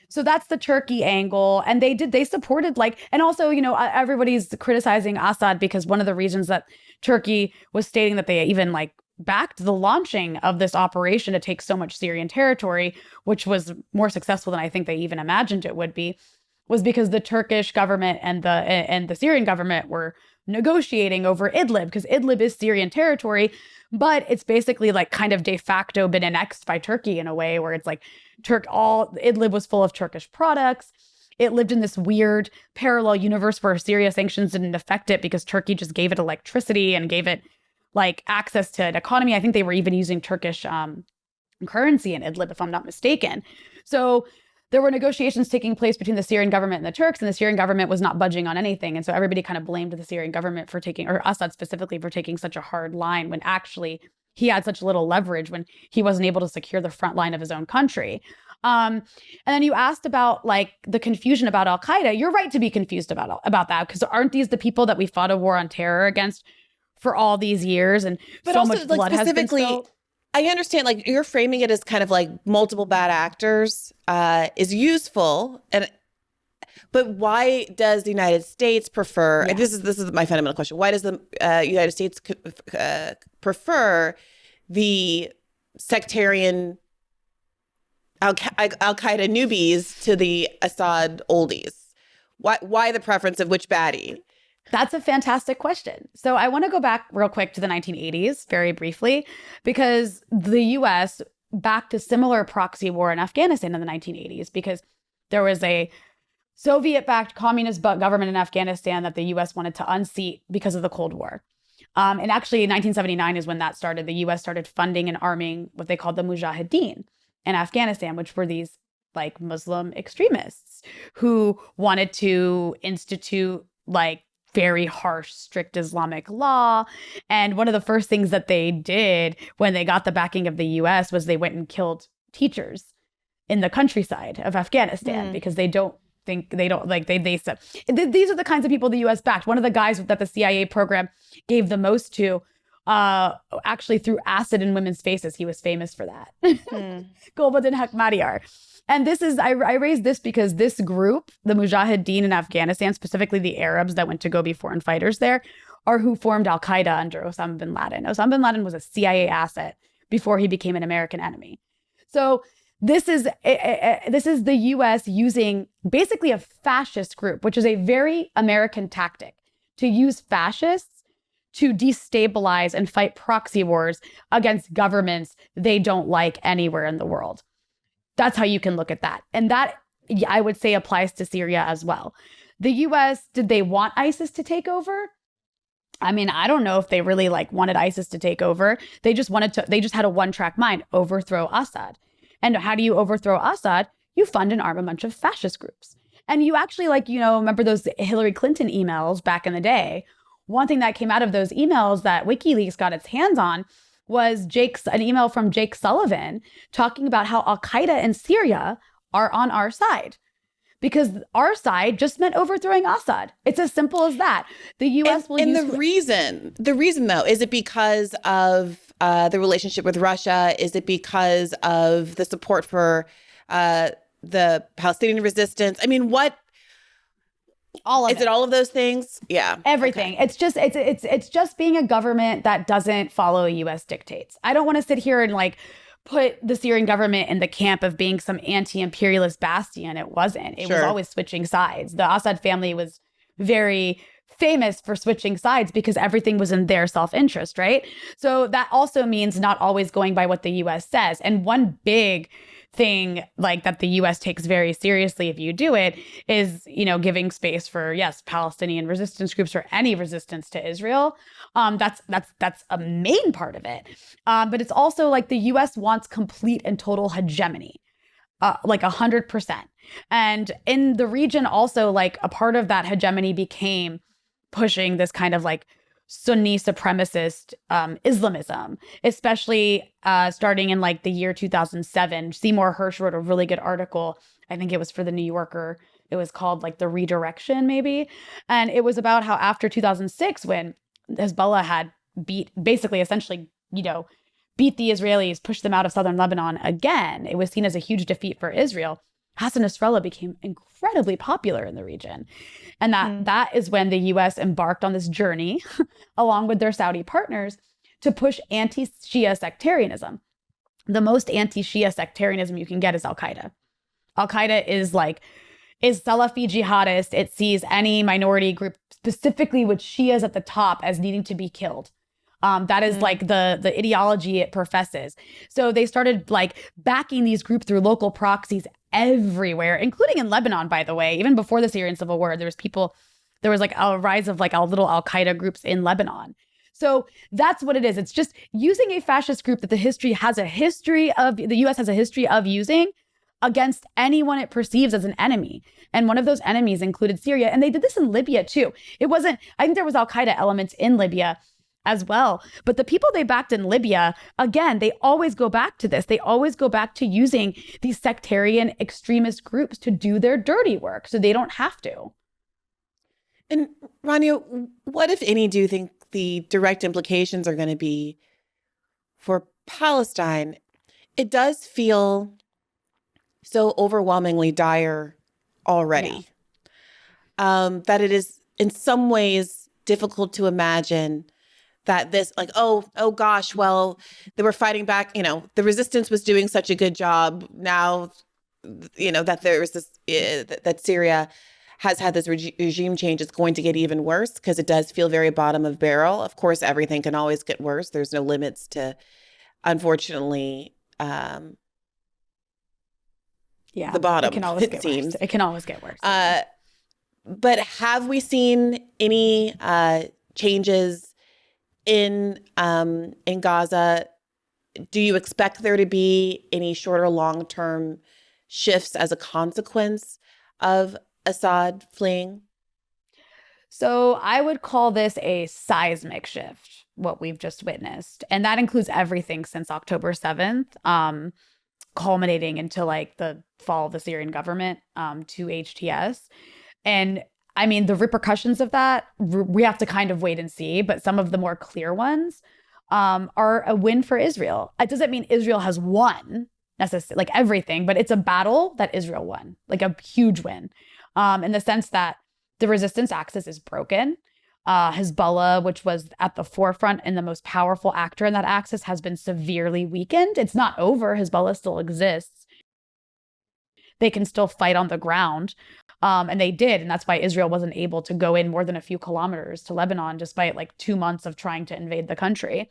Speaker 2: So that's the Turkey angle. And they supported like, and also, you know, everybody's criticizing Assad because one of the reasons that Turkey was stating that they even like backed the launching of this operation to take so much Syrian territory, which was more successful than I think they even imagined it would be, was because the Turkish government and the Syrian government were negotiating over Idlib, because Idlib is Syrian territory, but it's basically like kind of de facto been annexed by Turkey in a way where it's like Idlib was full of Turkish products. It lived in this weird parallel universe where Syria sanctions didn't affect it because Turkey just gave it electricity and gave it like access to an economy. I think they were even using Turkish currency in Idlib, if I'm not mistaken. So there were negotiations taking place between the Syrian government and the Turks, and the Syrian government was not budging on anything. And so everybody kind of blamed the Syrian government for taking, or Assad specifically, for taking such a hard line when actually he had such little leverage when he wasn't able to secure the front line of his own country. And then you asked about like the confusion about al-Qaeda. You're right to be confused about that, because aren't these the people that we fought a war on terror against for all these years? And
Speaker 1: but
Speaker 2: so
Speaker 1: also,
Speaker 2: much
Speaker 1: like,
Speaker 2: blood has been spilled.
Speaker 1: I understand, like, you're framing it as kind of like multiple bad actors is useful, but why does the United States prefer? And this is my fundamental question. Why does the United States prefer the sectarian al-Qaeda newbies to the Assad oldies? Why the preference of which baddie?
Speaker 2: That's a fantastic question. So I want to go back real quick to the 1980s, very briefly, because the US backed a similar proxy war in Afghanistan in the 1980s, because there was a Soviet-backed communist government in Afghanistan that the US wanted to unseat because of the Cold War. And actually, in 1979 is when that started. The US started funding and arming what they called the Mujahideen in Afghanistan, which were these like Muslim extremists who wanted to institute like very harsh, strict Islamic law. And one of the first things that they did when they got the backing of the US was they went and killed teachers in the countryside of Afghanistan because they said these are the kinds of people the US backed. One of the guys that the CIA program gave the most to actually threw acid in women's faces. He was famous for that. Gulbuddin Hekmatyar. And I raised this because this group, the Mujahideen in Afghanistan, specifically the Arabs that went to go be foreign fighters there, are who formed al-Qaeda under Osama bin Laden. Osama bin Laden was a CIA asset before he became an American enemy. So this is the US using basically a fascist group, which is a very American tactic, to use fascists to destabilize and fight proxy wars against governments they don't like anywhere in the world. That's how you can look at that. And that, I would say, applies to Syria as well. The US, did they want ISIS to take over? I mean, I don't know if they really wanted ISIS to take over. They just had a one-track mind, overthrow Assad. And how do you overthrow Assad? You fund and arm a bunch of fascist groups. And you actually, remember those Hillary Clinton emails back in the day? One thing that came out of those emails that WikiLeaks got its hands on was an email from Jake Sullivan talking about how al-Qaeda in Syria are on our side, because our side just meant overthrowing Assad. It's as simple as that. The U.S. will use...
Speaker 1: And the reason though, is it because of the relationship with Russia? Is it because of the support for the Palestinian resistance? I mean, what?
Speaker 2: All of it.
Speaker 1: Is it all of those things? Yeah.
Speaker 2: Everything.
Speaker 1: Okay.
Speaker 2: It's just being a government that doesn't follow U.S. dictates. I don't want to sit here and put the Syrian government in the camp of being some anti-imperialist bastion. It wasn't. It was always switching sides. The Assad family was very famous for switching sides because everything was in their self-interest, right? So that also means not always going by what the U.S. says. And one big thing like that the US takes very seriously if you do it is, giving space for, yes, Palestinian resistance groups or any resistance to Israel. That's a main part of it. But it's also like the US wants complete and total hegemony. Like 100%. And in the region also, like a part of that hegemony became pushing this kind of like Sunni supremacist Islamism, especially starting in like the year 2007. Seymour Hersh wrote a really good article. I think it was for the New Yorker. It was called like The Redirection, maybe. And it was about how after 2006, when Hezbollah had essentially, beat the Israelis, pushed them out of southern Lebanon again, it was seen as a huge defeat for Israel. Hassan Nasrallah became incredibly popular in the region. And that is when the US embarked on this journey, along with their Saudi partners, to push anti-Shia sectarianism. The most anti-Shia sectarianism you can get is al-Qaeda. Al-Qaeda is Salafi jihadist. It sees any minority group, specifically with Shias at the top, as needing to be killed. That is like the ideology it professes. So they started like backing these groups through local proxies everywhere, including in Lebanon, by the way. Even before the Syrian Civil War, there was like a rise of like little al-Qaeda groups in Lebanon. So that's what it is. It's just using a fascist group that the US has a history of using against anyone it perceives as an enemy. And one of those enemies included Syria. And they did this in Libya too. I think there was al-Qaeda elements in Libya as well. But the people they backed in Libya, again, they always go back to this. They always go back to using these sectarian extremist groups to do their dirty work so they don't have to.
Speaker 1: And Rania, what, if any, do you think the direct implications are going to be for Palestine? It does feel so overwhelmingly dire already, that it is in some ways difficult to imagine that this, like, oh gosh, well, they were fighting back, the resistance was doing such a good job. Now, that there was this, that Syria has had this regime change. It's going to get even worse, because it does feel very bottom of barrel. Of course, everything can always get worse. There's no limits to, unfortunately, the bottom,
Speaker 2: it can always get
Speaker 1: seems.
Speaker 2: Worse. It can always get worse.
Speaker 1: But have we seen any changes in Gaza? Do you expect there to be any short or long-term shifts as a consequence of Assad fleeing?
Speaker 2: So I would call this a seismic shift, what we've just witnessed. And that includes everything since October 7th, culminating into like the fall of the Syrian government to HTS. And I mean, the repercussions of that, we have to kind of wait and see. But some of the more clear ones are a win for Israel. It doesn't mean Israel has won necessarily, like everything, but it's a battle that Israel won, like a huge win, in the sense that the resistance axis is broken. Hezbollah, which was at the forefront and the most powerful actor in that axis, has been severely weakened. It's not over. Hezbollah still exists. They can still fight on the ground. And they did. And that's why Israel wasn't able to go in more than a few kilometers to Lebanon, despite like 2 months of trying to invade the country.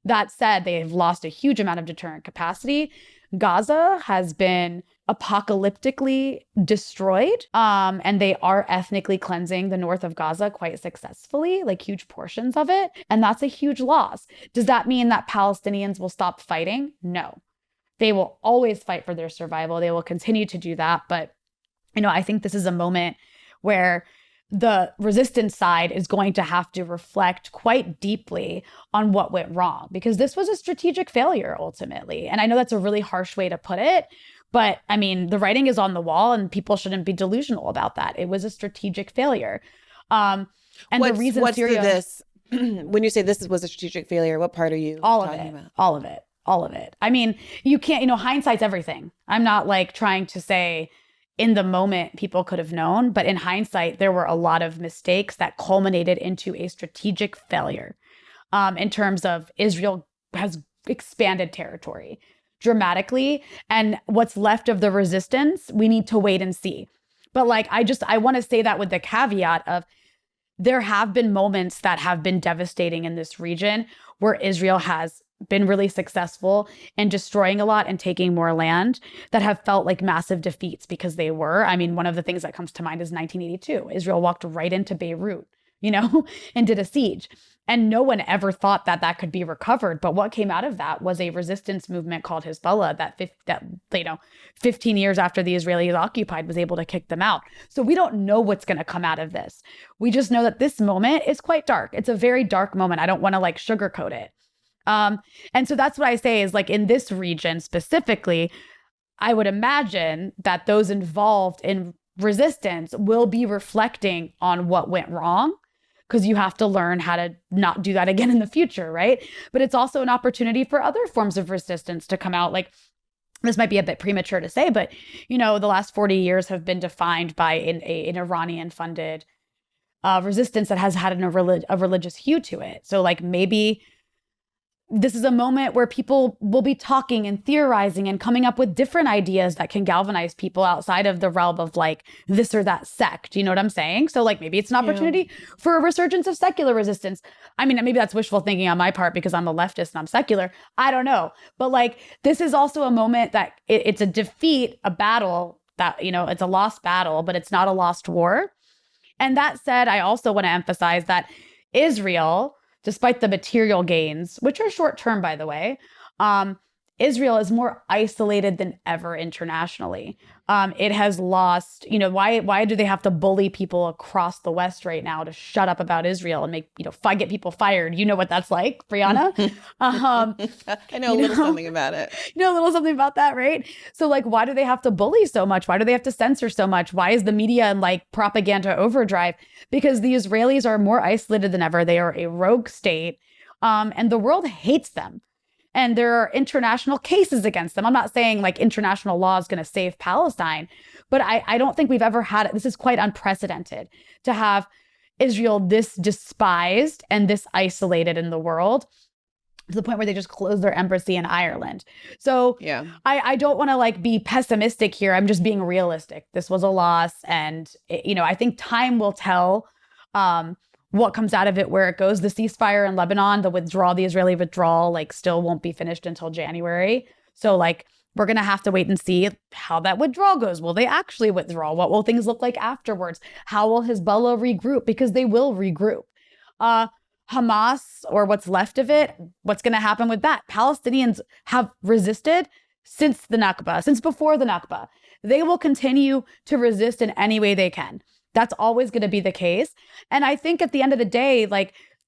Speaker 2: That said, they've lost a huge amount of deterrent capacity. Gaza has been apocalyptically destroyed. And they are ethnically cleansing the north of Gaza quite successfully, like huge portions of it. And that's a huge loss. Does that mean that Palestinians will stop fighting? No. They will always fight for their survival. They will continue to do that. But, I think this is a moment where the resistance side is going to have to reflect quite deeply on what went wrong, because this was a strategic failure ultimately. And I know that's a really harsh way to put it, but I mean, the writing is on the wall and people shouldn't be delusional about that. It was a strategic failure. And the reason Syria...
Speaker 1: this? When you say this was a strategic failure, what part are you talking about?
Speaker 2: All of it. I mean, you can't, hindsight's everything. I'm not like trying to say in the moment people could have known, but in hindsight, there were a lot of mistakes that culminated into a strategic failure in terms of Israel has expanded territory dramatically. And what's left of the resistance, we need to wait and see. But like, I want to say that with the caveat of there have been moments that have been devastating in this region where Israel has been really successful in destroying a lot and taking more land that have felt like massive defeats because they were. I mean, one of the things that comes to mind is 1982. Israel walked right into Beirut, and did a siege. And no one ever thought that that could be recovered. But what came out of that was a resistance movement called Hezbollah that 15 years after the Israelis occupied was able to kick them out. So we don't know what's going to come out of this. We just know that this moment is quite dark. It's a very dark moment. I don't want to sugarcoat it. And so that's what I say is in this region specifically, I would imagine that those involved in resistance will be reflecting on what went wrong, because you have to learn how to not do that again in the future, right? But it's also an opportunity for other forms of resistance to come out. This might be a bit premature to say, but the last 40 years have been defined by an Iranian-funded resistance that has had a religious hue to it. So maybe this is a moment where people will be talking and theorizing and coming up with different ideas that can galvanize people outside of the realm of this or that sect. You know what I'm saying? So maybe it's an opportunity for a resurgence of secular resistance. I mean, maybe that's wishful thinking on my part because I'm a leftist and I'm secular. I don't know. But this is also a moment that it's a defeat, a battle that, it's a lost battle, but it's not a lost war. And that said, I also want to emphasize that Israel, despite the material gains, which are short-term, by the way, Israel is more isolated than ever internationally. It has lost, why do they have to bully people across the West right now to shut up about Israel and make, get people fired? You know what that's like, Brianna?
Speaker 1: I know a little something about it.
Speaker 2: You know a little something about that, right? So why do they have to bully so much? Why do they have to censor so much? Why is the media in propaganda overdrive? Because the Israelis are more isolated than ever. They are a rogue state, and the world hates them. And there are international cases against them. I'm not saying international law is going to save Palestine, but I don't think we've ever had it. This is quite unprecedented to have Israel this despised and this isolated in the world to the point where they just closed their embassy in Ireland. So yeah, I don't want to be pessimistic here. I'm just being realistic. This was a loss. And, I think time will tell what comes out of it, where it goes. The ceasefire in Lebanon, the Israeli withdrawal, still won't be finished until January. So we're going to have to wait and see how that withdrawal goes. Will they actually withdraw? What will things look like afterwards? How will Hezbollah regroup? Because they will regroup. Hamas, or what's left of it, what's going to happen with that? Palestinians have resisted since the Nakba, since before the Nakba. They will continue to resist in any way they can. That's always going to be the case. And I think at the end of the day,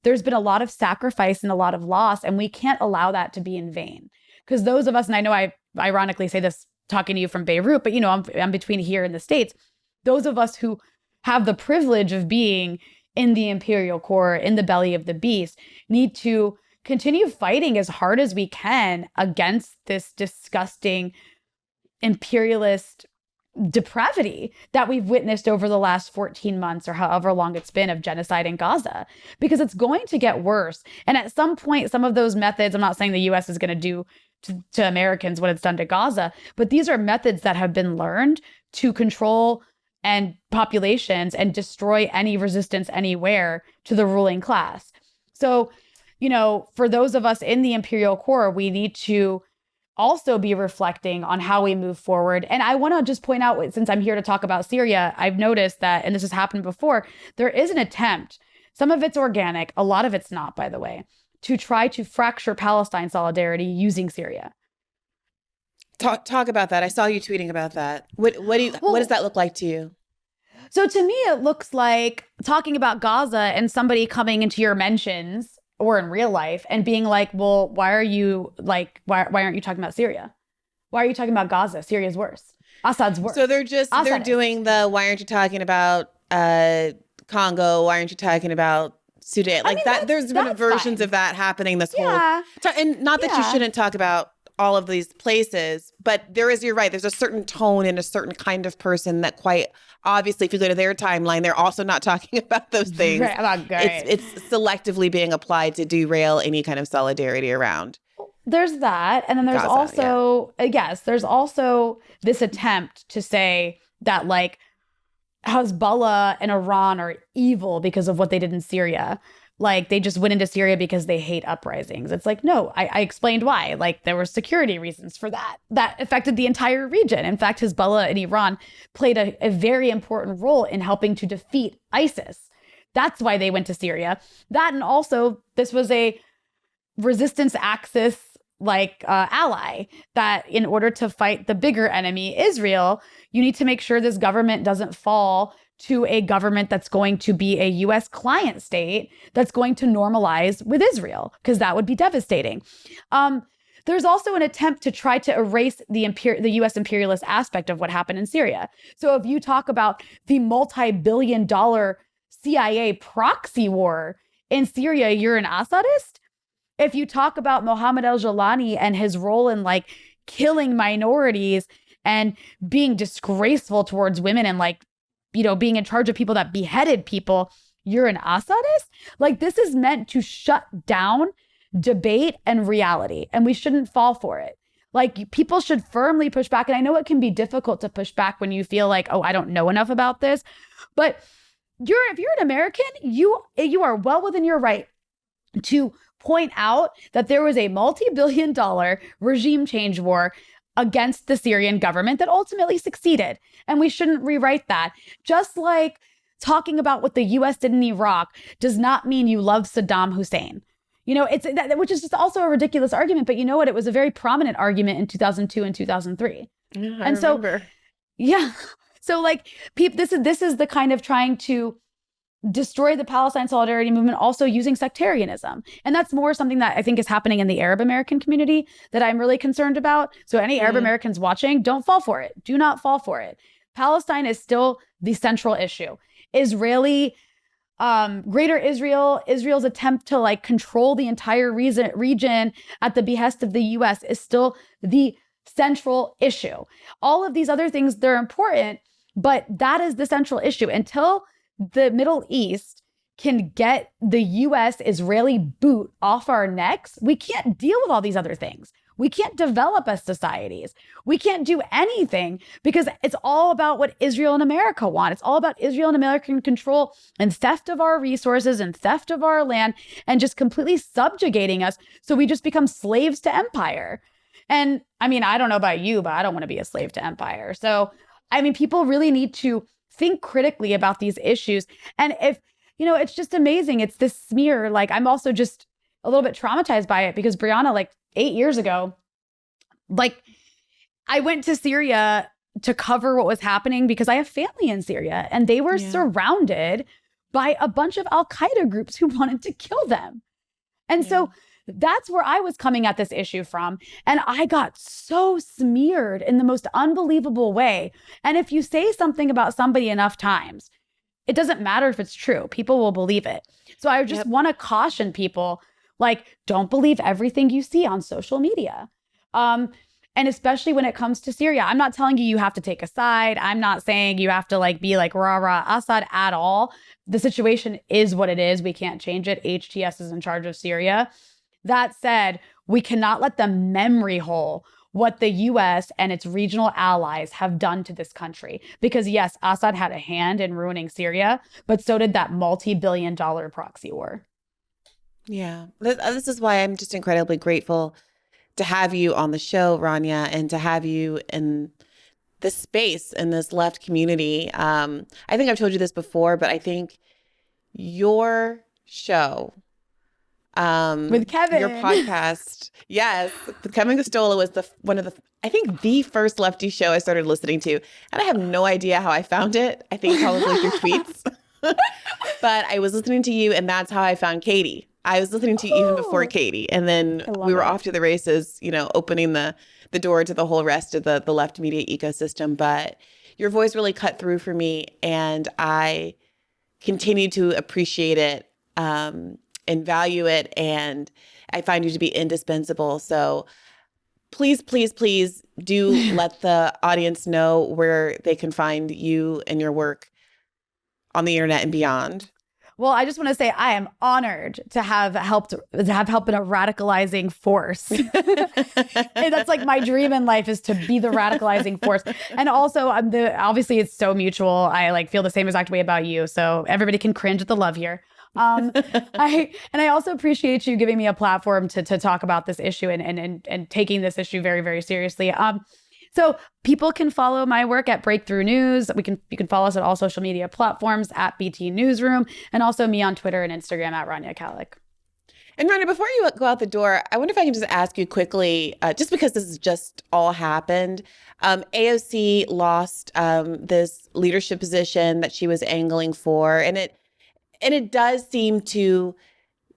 Speaker 2: there's been a lot of sacrifice and a lot of loss, and we can't allow that to be in vain. Because those of us, and I know I ironically say this talking to you from Beirut, but I'm between here and the States. Those of us who have the privilege of being in the imperial core, in the belly of the beast, need to continue fighting as hard as we can against this disgusting imperialist depravity that we've witnessed over the last 14 months or however long it's been of genocide in Gaza, because it's going to get worse. And at some point, some of those methods, I'm not saying the US is going to do to Americans what it's done to Gaza, but these are methods that have been learned to control and populations and destroy any resistance anywhere to the ruling class. So, for those of us in the imperial core, we need to also be reflecting on how we move forward. And I want to just point out, since I'm here to talk about Syria, I've noticed that, and this has happened before, there is an attempt, some of it's organic, a lot of it's not, by the way, to try to fracture Palestine solidarity using Syria.
Speaker 1: Talk about that. I saw you tweeting about that. What does that look like to you?
Speaker 2: So to me, it looks like talking about Gaza and somebody coming into your mentions or in real life and being like, well, why aren't you talking about Syria? Why are you talking about Gaza? Syria's worse. Assad's worse.
Speaker 1: So they're doing the, why aren't you talking about Congo? Why aren't you talking about Sudan? There's been versions of that happening this whole time. And not that you shouldn't talk about all of these places, but you're right, there's a certain tone and a certain kind of person that quite obviously, if you go to their timeline, they're also not talking about those things. It's selectively being applied to derail any kind of solidarity around.
Speaker 2: There's that. And then there's Gaza, there's also this attempt to say that Hezbollah and Iran are evil because of what they did in Syria. like they just went into Syria because they hate uprisings. It's like, no, I explained why. Like there were security reasons for that affected the entire region. In fact, Hezbollah in Iran played a very important role in helping to defeat ISIS. That's why they went to Syria. That, and also this was a resistance axis ally, that in order to fight the bigger enemy, Israel, you need to make sure this government doesn't fall to a government that's going to be a US client state that's going to normalize with Israel, because that would be devastating. There's also an attempt to try to erase the US imperialist aspect of what happened in Syria. So if you talk about the multi-billion-dollar CIA proxy war in Syria, you're an Assadist. If you talk about Mohammed al-Jolani and his role in like killing minorities and being disgraceful towards women and being in charge of people that beheaded people, you're an Assadist. Like this is meant to shut down debate and reality, and we shouldn't fall for it. Like people should firmly push back. And I know it can be difficult to push back when you feel like, oh, I don't know enough about this. But if you're an American, you are well within your right to point out that there was a multi-billion-dollar regime change war against the Syrian government that ultimately succeeded. And we shouldn't rewrite that. Just like talking about what the US did in Iraq does not mean you love Saddam Hussein. Which is just also a ridiculous argument. But you know what? It was a very prominent argument in 2002 and 2003.
Speaker 1: Yeah,
Speaker 2: I remember. So this is the kind of trying to destroy the Palestine solidarity movement, also using sectarianism. And that's more something that I think is happening in the Arab American community that I'm really concerned about. So any Arab Americans watching, don't fall for it. Do not fall for it. Palestine is still the central issue. Greater Israel's attempt to control the entire region at the behest of the US is still the central issue. All of these other things, they're important, but that is the central issue. Until the Middle East can get the US-Israeli boot off our necks, we can't deal with all these other things. We can't develop as societies. We can't do anything because it's all about what Israel and America want. It's all about Israel and American control and theft of our resources and theft of our land and just completely subjugating us. So we just become slaves to empire. And I mean, I don't know about you, but I don't want to be a slave to empire. So, I mean, people really need to think critically about these issues. And if, it's just amazing. It's this smear. I'm also just a little bit traumatized by it because Brianna, 8 years ago, I went to Syria to cover what was happening because I have family in Syria and they were surrounded by a bunch of al-Qaeda groups who wanted to kill them. And so that's where I was coming at this issue from. And I got so smeared in the most unbelievable way. And if you say something about somebody enough times, it doesn't matter if it's true. People will believe it. So I just want to caution people, don't believe everything you see on social media. And especially when it comes to Syria, I'm not telling you have to take a side. I'm not saying you have to be rah Assad at all. The situation is what it is. We can't change it. HTS is in charge of Syria. That said, we cannot let the memory hole what the US and its regional allies have done to this country. Because yes, Assad had a hand in ruining Syria, but so did that multi-billion-dollar proxy war.
Speaker 1: Yeah, this is why I'm just incredibly grateful to have you on the show, Rania, and to have you in this space, in this left community. I think I've told you this before, but I think your show,
Speaker 2: with Kevin,
Speaker 1: your podcast, yes, with Kevin Costola was the first lefty show I started listening to, and I have no idea how I found it. I think probably through tweets, but I was listening to you, and that's how I found Katie. I was listening to you even before Katie, and then we were off to the races, opening the door to the whole rest of the left media ecosystem. But your voice really cut through for me, and I continue to appreciate it and value it, and I find you to be indispensable. So please, please, please do let the audience know where they can find you and your work on the internet and beyond.
Speaker 2: Well, I just want to say I am honored to have helped in a radicalizing force. And that's my dream in life, is to be the radicalizing force. And also obviously it's so mutual. I feel the same exact way about you. So everybody can cringe at the love here. I also appreciate you giving me a platform to talk about this issue and taking this issue very, very seriously. So people can follow my work at Breakthrough News. You can follow us at all social media platforms at BT Newsroom, and also me on Twitter and Instagram at Rania Khalek.
Speaker 1: And Rania, before you go out the door, I wonder if I can just ask you quickly, just because this has just all happened. AOC lost this leadership position that she was angling for, and it does seem to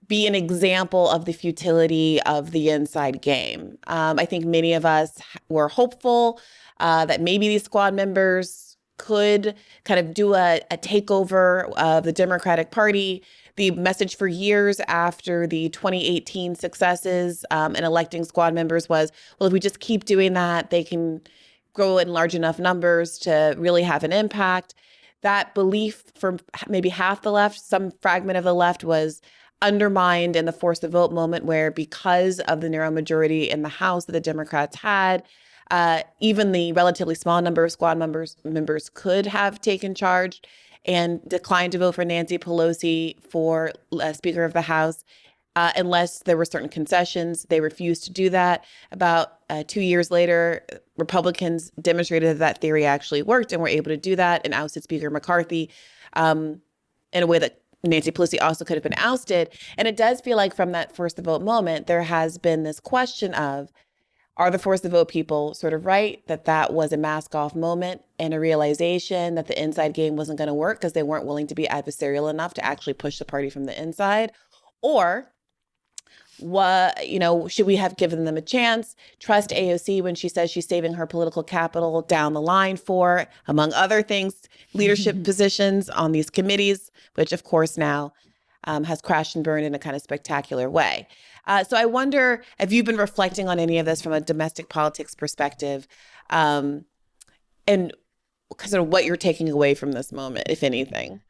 Speaker 1: be an example of the futility of the inside game. I think many of us were hopeful that maybe these squad members could kind of do a takeover of the Democratic Party. The message for years after the 2018 successes and electing squad members was, well, if we just keep doing that, they can grow in large enough numbers to really have an impact. That belief for maybe half the left, some fragment of the left, was undermined in the force the vote moment, where because of the narrow majority in the House that the Democrats had, even the relatively small number of squad members could have taken charge and declined to vote for Nancy Pelosi for Speaker of the House unless there were certain concessions. They refused to do that. About 2 years later, Republicans demonstrated that theory actually worked and were able to do that and ousted Speaker McCarthy in a way that Nancy Pelosi also could have been ousted. And it does feel like from that force the vote moment, there has been this question of, are the force the vote people sort of right that that was a mask off moment and a realization that the inside game wasn't going to work because they weren't willing to be adversarial enough to actually push the party from the inside? Or should we have given them a chance? Trust AOC when she says she's saving her political capital down the line for, among other things, leadership positions on these committees, which of course now has crashed and burned in a kind of spectacular way. So I wonder, have you been reflecting on any of this from a domestic politics perspective, and sort of what you're taking away from this moment, if anything?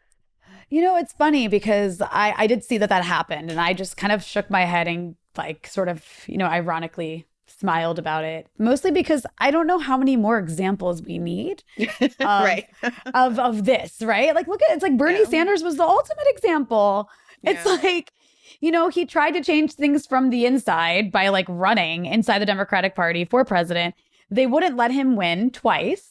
Speaker 2: It's funny because I did see that happened, and I just kind of shook my head and like sort of, ironically smiled about it, mostly because I don't know how many more examples we need
Speaker 1: Right.
Speaker 2: of this, right? Like, it's like Bernie Sanders was the ultimate example. It's like, he tried to change things from the inside by like running inside the Democratic Party for president. They wouldn't let him win twice.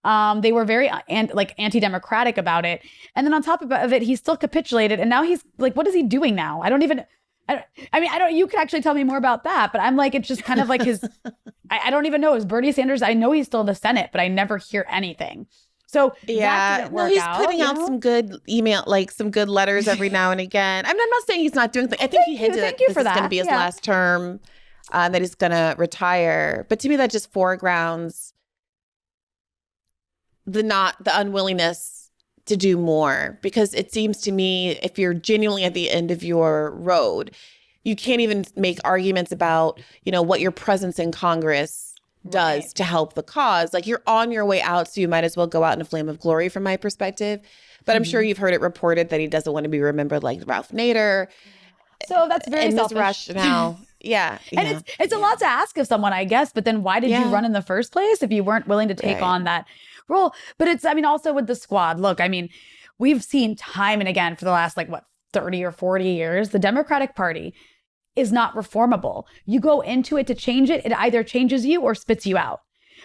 Speaker 2: They were very anti-democratic about it. And then on top of it, he still capitulated. And now he's like, what is he doing now? You could actually tell me more about that, but I'm like, it's just kind of like I don't even know. Is Bernie Sanders, I know he's still in the Senate, but I never hear anything. So that didn't work
Speaker 1: he's
Speaker 2: out,
Speaker 1: putting out some good email, like some good letters every now and again. I'm not saying he's not doing things. I think he hinted that this is going to be his last term, that he's going to retire. But to me, that just foregrounds the unwillingness to do more, because it seems to me if you're genuinely at the end of your road, you can't even make arguments about, what your presence in Congress does to help the cause. Like, you're on your way out, so you might as well go out in a flame of glory from my perspective. But I'm sure you've heard it reported that he doesn't want to be remembered like Ralph Nader.
Speaker 2: So that's very selfish.
Speaker 1: This rationale. Yeah.
Speaker 2: And it's a lot to ask of someone, I guess. But then why did you run in the first place if you weren't willing to take on that role? But it's, also with the squad, look, we've seen time and again for the last 30 or 40 years, the Democratic Party is not reformable. You go into it to change it, it either changes you or spits you out.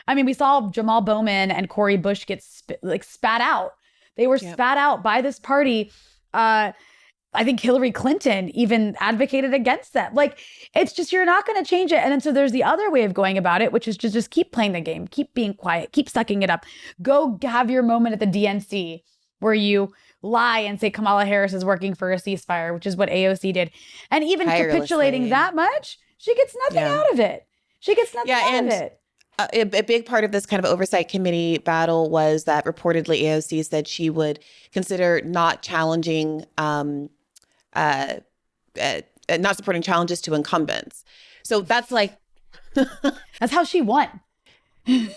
Speaker 2: We saw Jamal Bowman and Cori Bush get spat out. They were spat out by this party. I think Hillary Clinton even advocated against that. It's just, you're not going to change it. And then so there's the other way of going about it, which is to just keep playing the game, keep being quiet, keep sucking it up. Go have your moment at the DNC where you lie and say Kamala Harris is working for a ceasefire, which is what AOC did. And even capitulating that much, she gets nothing out of it. She gets nothing out of it.
Speaker 1: A big part of this kind of oversight committee battle was that reportedly AOC said she would consider not challenging, not supporting challenges to incumbents. So that's
Speaker 2: that's how she won.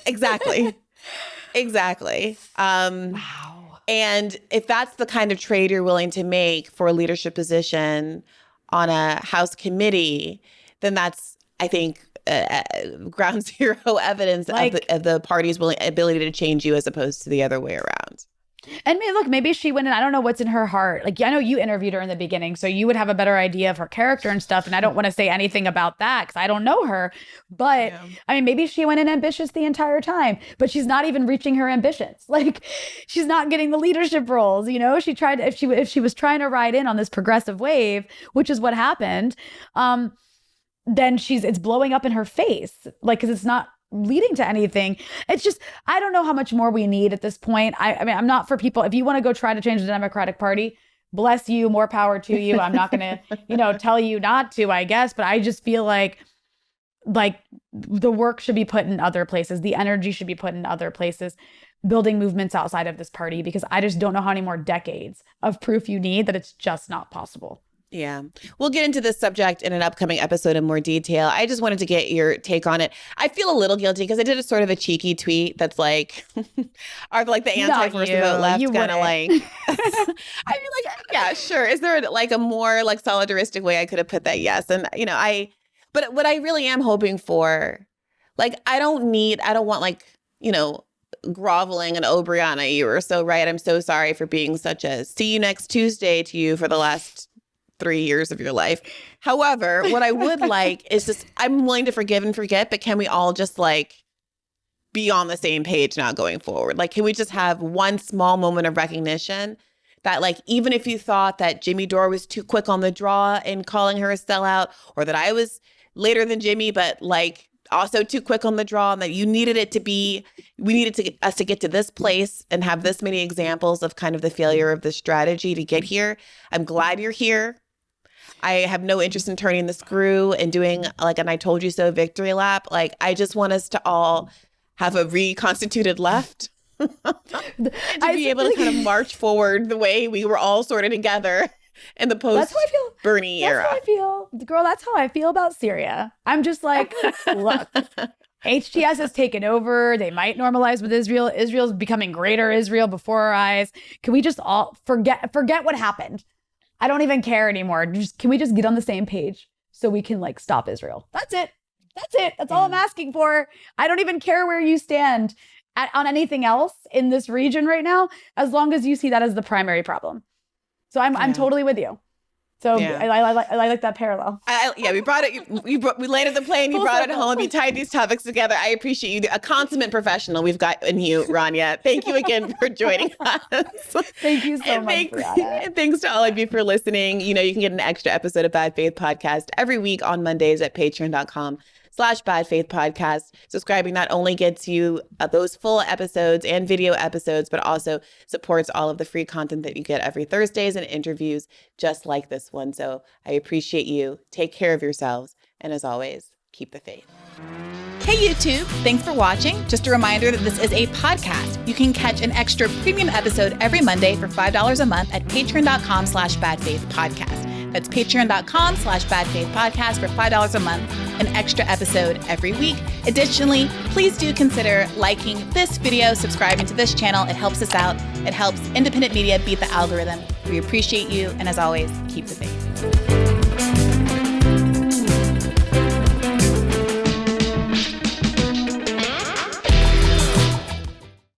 Speaker 1: Exactly.
Speaker 2: Wow.
Speaker 1: And if that's the kind of trade you're willing to make for a leadership position on a House committee, then that's, I think, ground zero evidence of the party's ability to change you as opposed to the other way around.
Speaker 2: And look, maybe she went in, I don't know what's in her heart. Like, I know you interviewed her in the beginning, so you would have a better idea of her character and stuff. And I don't want to say anything about that because I don't know her. But I mean, maybe she went in ambitious the entire time, but she's not even reaching her ambitions. Like, she's not getting the leadership roles. You know, she tried, if she was trying to ride in on this progressive wave, which is what happened, then it's blowing up in her face. Like, because it's not leading to anything. It's just, I don't know how much more we need at this point. I mean, I'm not for people. If you want to go try to change the Democratic Party, bless you, more power to you. I'm not going to, tell you not to, I guess, but I just feel like the work should be put in other places. The energy should be put in other places, building movements outside of this party, because I just don't know how many more decades of proof you need that it's just not possible.
Speaker 1: Yeah. We'll get into this subject in an upcoming episode in more detail. I just wanted to get your take on it. I feel a little guilty because I did a sort of a cheeky tweet that's like, are like the anti-first vote left kind of like, I mean, like, yeah, sure. Is there like a more like solidaristic way I could have put that? Yes. And, but what I really am hoping for, like, I don't want like, groveling and oh, Brianna, you were so right. I'm so sorry for being such a see you next Tuesday to you for the last 3 years of your life. However, what I would like is just, I'm willing to forgive and forget, but can we all just like be on the same page now going forward? Like, can we just have one small moment of recognition that, like, even if you thought that Jimmy Dore was too quick on the draw in calling her a sellout, or that I was later than Jimmy, but like also too quick on the draw, and that we needed us to get to this place and have this many examples of kind of the failure of the strategy to get here. I'm glad you're here. I have no interest in turning the screw and doing like an I told you so victory lap. Like, I just want us to all have a reconstituted left and to be able to kind of march forward the way we were all sort of together in the post-Bernie era.
Speaker 2: That's how I feel. Girl, that's how I feel about Syria. I'm just like, look, HTS has taken over. They might normalize with Israel. Israel's becoming greater Israel before our eyes. Can we just all forget what happened? I don't even care anymore. Can we just get on the same page so we can like stop Israel? That's it. That's all I'm asking for. I don't even care where you stand on anything else in this region right now, as long as you see that as the primary problem. So I'm totally with you. So I like that parallel.
Speaker 1: We brought it. We landed the plane. You brought it home. You tied these topics together. I appreciate you. A consummate professional we've got in you, Rania. Thank you again for joining us.
Speaker 2: Thank you so much, Brianna.
Speaker 1: And thanks to all of you for listening. You can get an extra episode of Bad Faith Podcast every week on Mondays at patreon.com/Bad Faith Podcast. Subscribing not only gets you those full episodes and video episodes, but also supports all of the free content that you get every Thursdays and interviews just like this one. So I appreciate you. Take care of yourselves. And as always, keep the faith.
Speaker 4: Hey YouTube, thanks for watching. Just a reminder that this is a podcast. You can catch an extra premium episode every Monday for $5 a month at patreon.com/badfaithpodcast. That's patreon.com/badfaithpodcast for $5 a month, an extra episode every week. Additionally, please do consider liking this video, subscribing to this channel. It helps us out. It helps independent media beat the algorithm. We appreciate you. And as always, keep the faith.